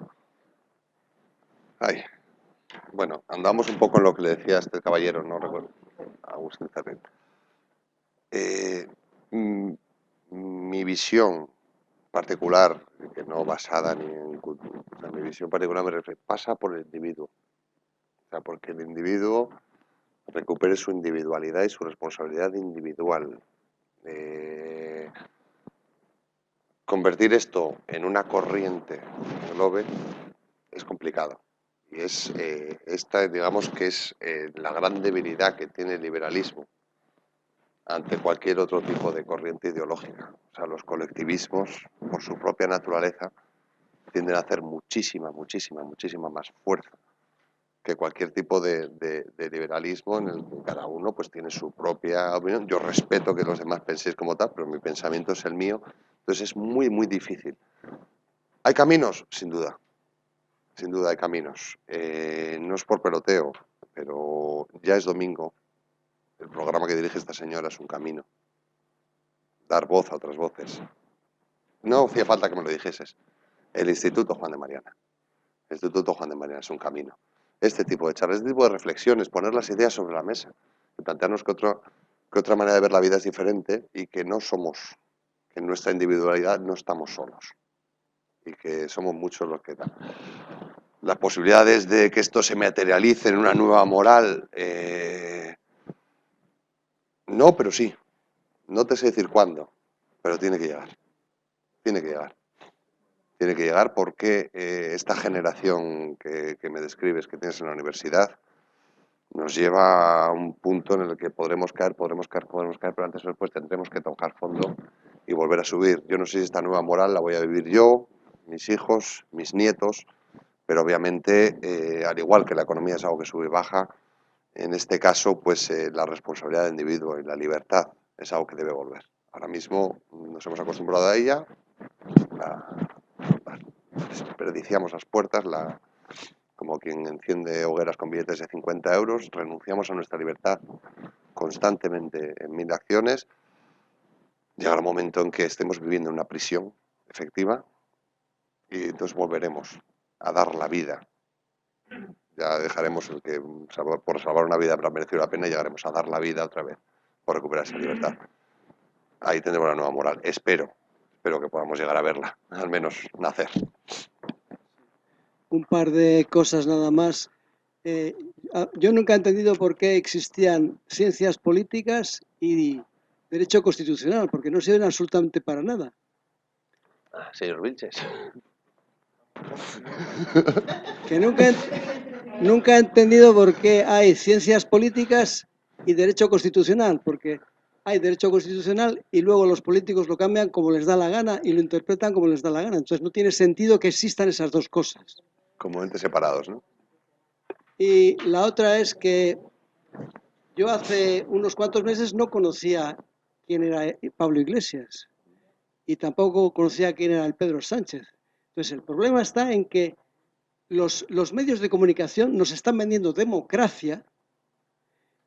Ay, bueno, andamos un poco en lo que le decía este caballero, no recuerdo, Agustín Cerrito. Mi visión particular, que no basada ni en cultura, o sea, mi visión particular pasa por el individuo. O sea, porque el individuo recupere su individualidad y su responsabilidad individual. Convertir esto en una corriente globe es complicado. Y esta, digamos que es la gran debilidad que tiene el liberalismo ante cualquier otro tipo de corriente ideológica. O sea, los colectivismos, por su propia naturaleza, tienden a hacer muchísima más fuerza que cualquier tipo de liberalismo en el que cada uno pues tiene su propia opinión. Yo respeto que los demás penséis como tal, pero mi pensamiento es el mío. Entonces es muy difícil. ¿Hay caminos? Sin duda hay caminos. No es por peloteo, pero ya es domingo. El programa que dirige esta señora es un camino. Dar voz a otras voces. No hacía falta que me lo dijeses. El Instituto Juan de Mariana. El Instituto Juan de Mariana es un camino. Este tipo de charlas, este tipo de reflexiones, poner las ideas sobre la mesa, plantearnos que otra manera de ver la vida es diferente y que no somos, que en nuestra individualidad no estamos solos y que somos muchos los que dan. Las posibilidades de que esto se materialice en una nueva moral, no, pero sí. No te sé decir cuándo, pero tiene que llegar. Tiene que llegar. Tiene que llegar porque esta generación que me describes, que tienes en la universidad, nos lleva a un punto en el que podremos caer, pero antes o después tendremos que tocar fondo y volver a subir. Yo no sé si esta nueva moral la voy a vivir yo, mis hijos, mis nietos, pero obviamente, al igual que la economía es algo que sube y baja, en este caso, pues la responsabilidad del individuo y la libertad es algo que debe volver. Ahora mismo nos hemos acostumbrado a ella, desperdiciamos las puertas, como quien enciende hogueras con billetes de 50 euros, renunciamos a nuestra libertad constantemente en 1000 acciones. Llegará un momento en que estemos viviendo en una prisión efectiva y entonces volveremos a dar la vida. Ya dejaremos el que por salvar una vida habrá merecido la pena y llegaremos a dar la vida otra vez por recuperar esa libertad. Ahí tendremos la nueva moral. Espero que podamos llegar a verla, al menos nacer. Un par de cosas nada más. Yo nunca he entendido por qué existían ciencias políticas y derecho constitucional, porque no sirven absolutamente para nada. Señor Vilches. Que nunca he entendido por qué hay ciencias políticas y derecho constitucional, porque hay derecho constitucional y luego los políticos lo cambian como les da la gana y lo interpretan como les da la gana. Entonces no tiene sentido que existan esas dos cosas. Como entes separados, ¿no? Y la otra es que yo hace unos cuantos meses no conocía quién era Pablo Iglesias y tampoco conocía quién era el Pedro Sánchez. Entonces el problema está en que los medios de comunicación nos están vendiendo democracia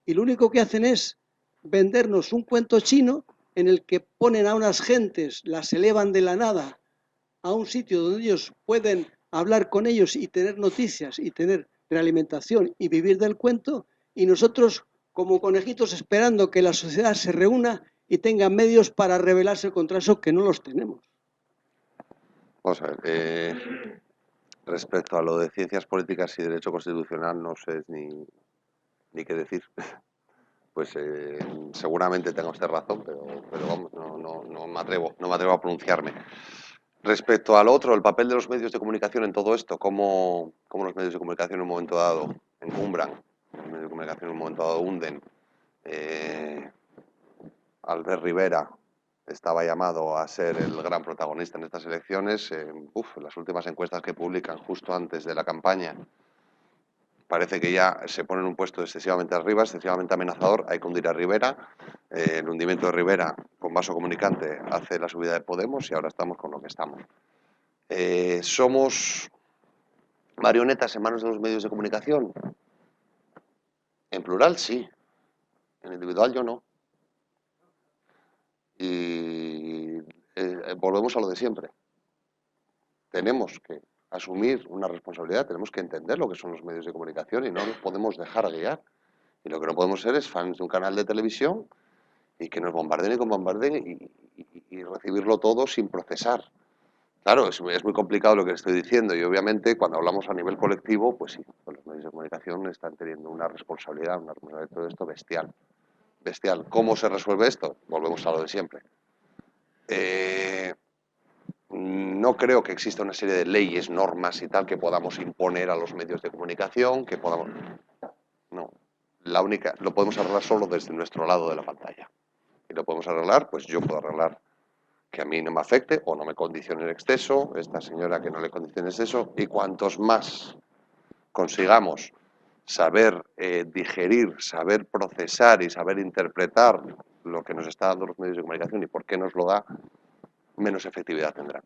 y lo único que hacen es vendernos un cuento chino en el que ponen a unas gentes, las elevan de la nada a un sitio donde ellos pueden hablar con ellos y tener noticias y tener realimentación y vivir del cuento, y nosotros como conejitos esperando que la sociedad se reúna y tenga medios para rebelarse contra eso, que no los tenemos. Vamos a ver, respecto a lo de ciencias políticas y derecho constitucional, no sé ni qué decir. Pues seguramente tenga usted razón, pero vamos, no me atrevo a pronunciarme. Respecto al otro, el papel de los medios de comunicación en todo esto, cómo los medios de comunicación en un momento dado encumbran, los medios de comunicación en un momento dado hunden. Albert Rivera estaba llamado a ser el gran protagonista en estas elecciones. Las últimas encuestas que publican justo antes de la campaña parece que ya se pone en un puesto excesivamente arriba, excesivamente amenazador. Hay que hundir a Rivera. El hundimiento de Rivera con vaso comunicante hace la subida de Podemos y ahora estamos con lo que estamos. ¿Somos marionetas en manos de los medios de comunicación? En plural, sí. En individual, yo no. Y volvemos a lo de siempre. Tenemos que asumir una responsabilidad, tenemos que entender lo que son los medios de comunicación y no nos podemos dejar guiar. Y lo que no podemos ser es fans de un canal de televisión y que nos bombardeen y bombardeen y recibirlo todo sin procesar. Claro, es muy complicado lo que estoy diciendo y obviamente cuando hablamos a nivel colectivo, pues sí, pues los medios de comunicación están teniendo una responsabilidad de todo esto bestial. Bestial. ¿Cómo se resuelve esto? Volvemos a lo de siempre. No creo que exista una serie de leyes, normas y tal que podamos imponer a los medios de comunicación, que podamos... No. Lo podemos arreglar solo desde nuestro lado de la pantalla. Y lo podemos arreglar, pues yo puedo arreglar que a mí no me afecte o no me condicione en exceso, esta señora que no le condicione en exceso, y cuantos más consigamos saber digerir, saber procesar y saber interpretar lo que nos está dando los medios de comunicación y por qué nos lo da, menos efectividad tendrán.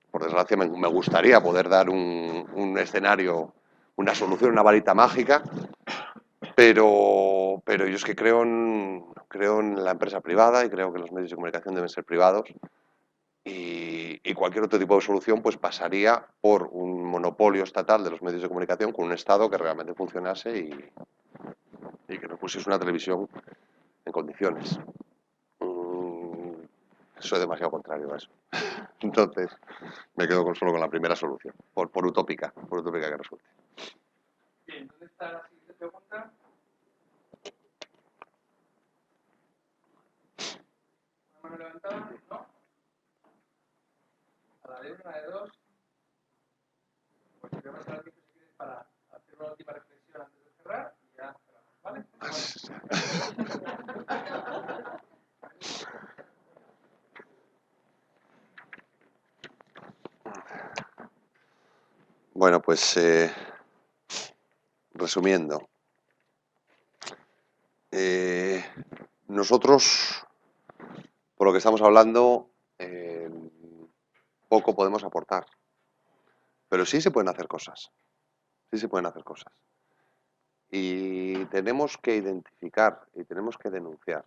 Por desgracia, me gustaría poder dar un escenario, una solución, una varita mágica, pero yo es que creo en la empresa privada y creo que los medios de comunicación deben ser privados y cualquier otro tipo de solución pues pasaría por un monopolio estatal de los medios de comunicación con un Estado que realmente funcionase y que nos pusiese una televisión en condiciones. Soy demasiado contrario a eso. Entonces, me quedo solo con la primera solución, por utópica que resulte. Bien, ¿dónde está la siguiente pregunta? ¿Una mano levantada? ¿No? A la de una, a la de dos. Pues voy a pasar al tiempo si quieres para hacer una última reflexión antes de cerrar y ya cerramos, ¿vale? Bueno, pues resumiendo, nosotros, por lo que estamos hablando, poco podemos aportar, pero sí se pueden hacer cosas, sí se pueden hacer cosas. Y tenemos que identificar y tenemos que denunciar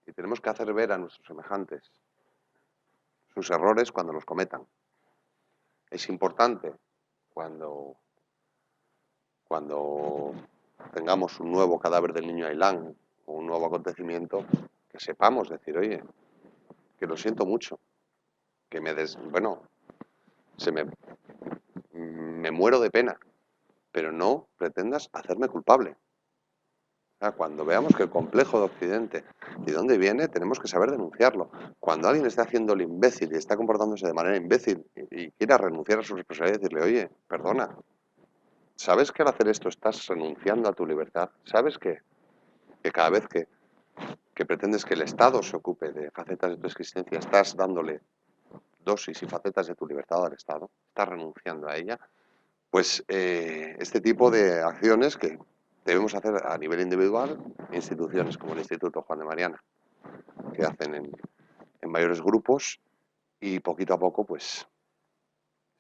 y tenemos que hacer ver a nuestros semejantes sus errores cuando los cometan. Es importante cuando tengamos un nuevo cadáver del niño Ailán o un nuevo acontecimiento, que sepamos decir, oye, que lo siento mucho, que me muero de pena, pero no pretendas hacerme culpable. sea, cuando veamos que el complejo de Occidente y de dónde viene, tenemos que saber denunciarlo. Cuando alguien está haciendo el imbécil y está comportándose de manera imbécil y quiera renunciar a su responsabilidad y decirle, oye, perdona, ¿sabes que al hacer esto estás renunciando a tu libertad? ¿Sabes que cada vez que pretendes que el Estado se ocupe de facetas de tu existencia, estás dándole dosis y facetas de tu libertad al Estado? ¿Estás renunciando a ella? Pues este tipo de acciones que debemos hacer a nivel individual, instituciones como el Instituto Juan de Mariana, que hacen en mayores grupos y poquito a poco, pues,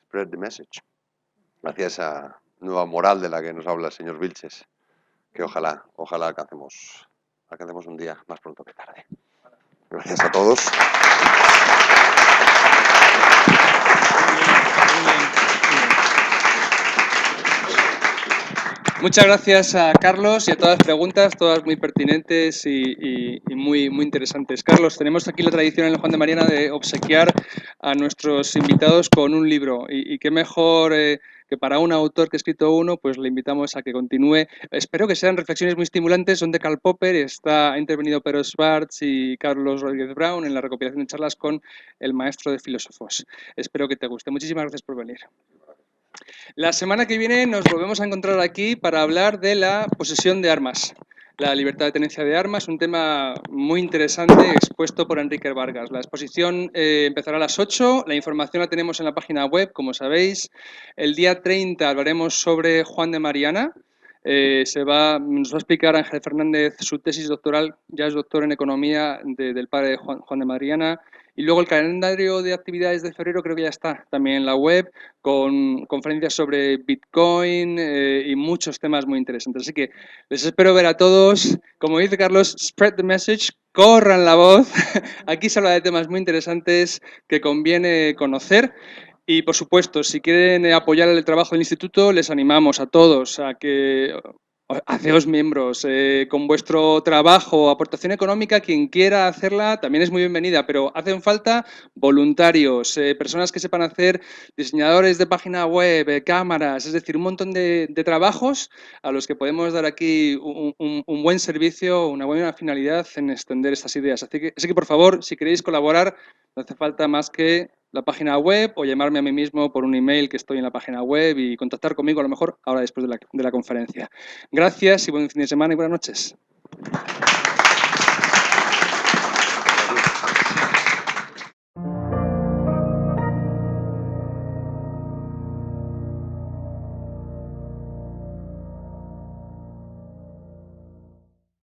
spread the message. Hacia esa nueva moral de la que nos habla el señor Vilches, que ojalá alcancemos un día más pronto que tarde. Gracias a todos. Muchas gracias a Carlos y a todas las preguntas, todas muy pertinentes y muy interesantes. Carlos, tenemos aquí la tradición en el Juan de Mariana de obsequiar a nuestros invitados con un libro y qué mejor que para un autor que ha escrito uno, pues le invitamos a que continúe. Espero que sean reflexiones muy estimulantes. Son de Karl Popper, ha intervenido Pedro Schwartz y Carlos Rodríguez Brown en la recopilación de charlas con el maestro de filósofos. Espero que te guste. Muchísimas gracias por venir. La semana que viene nos volvemos a encontrar aquí para hablar de la posesión de armas, la libertad de tenencia de armas, un tema muy interesante expuesto por Enrique Vargas. La exposición empezará a las 8, la información la tenemos en la página web, como sabéis. El día 30 hablaremos sobre Juan de Mariana. Nos va a explicar Ángel Fernández su tesis doctoral, ya es doctor en economía del padre de Juan de Mariana. Y luego el calendario de actividades de febrero creo que ya está también en la web, con conferencias sobre Bitcoin y muchos temas muy interesantes. Así que les espero ver a todos. Como dice Carlos, spread the message, corran la voz. Aquí se habla de temas muy interesantes que conviene conocer. Y, por supuesto, si quieren apoyar el trabajo del instituto, les animamos a todos a que haceos miembros. Con vuestro trabajo, aportación económica, quien quiera hacerla también es muy bienvenida, pero hacen falta voluntarios, personas que sepan hacer, diseñadores de página web, cámaras, es decir, un montón de trabajos a los que podemos dar aquí un buen servicio, una buena finalidad en extender estas ideas. Así que, por favor, si queréis colaborar, no hace falta más que la página web o llamarme a mí mismo por un email que estoy en la página web y contactar conmigo a lo mejor ahora después de la conferencia. Gracias y buen fin de semana y buenas noches.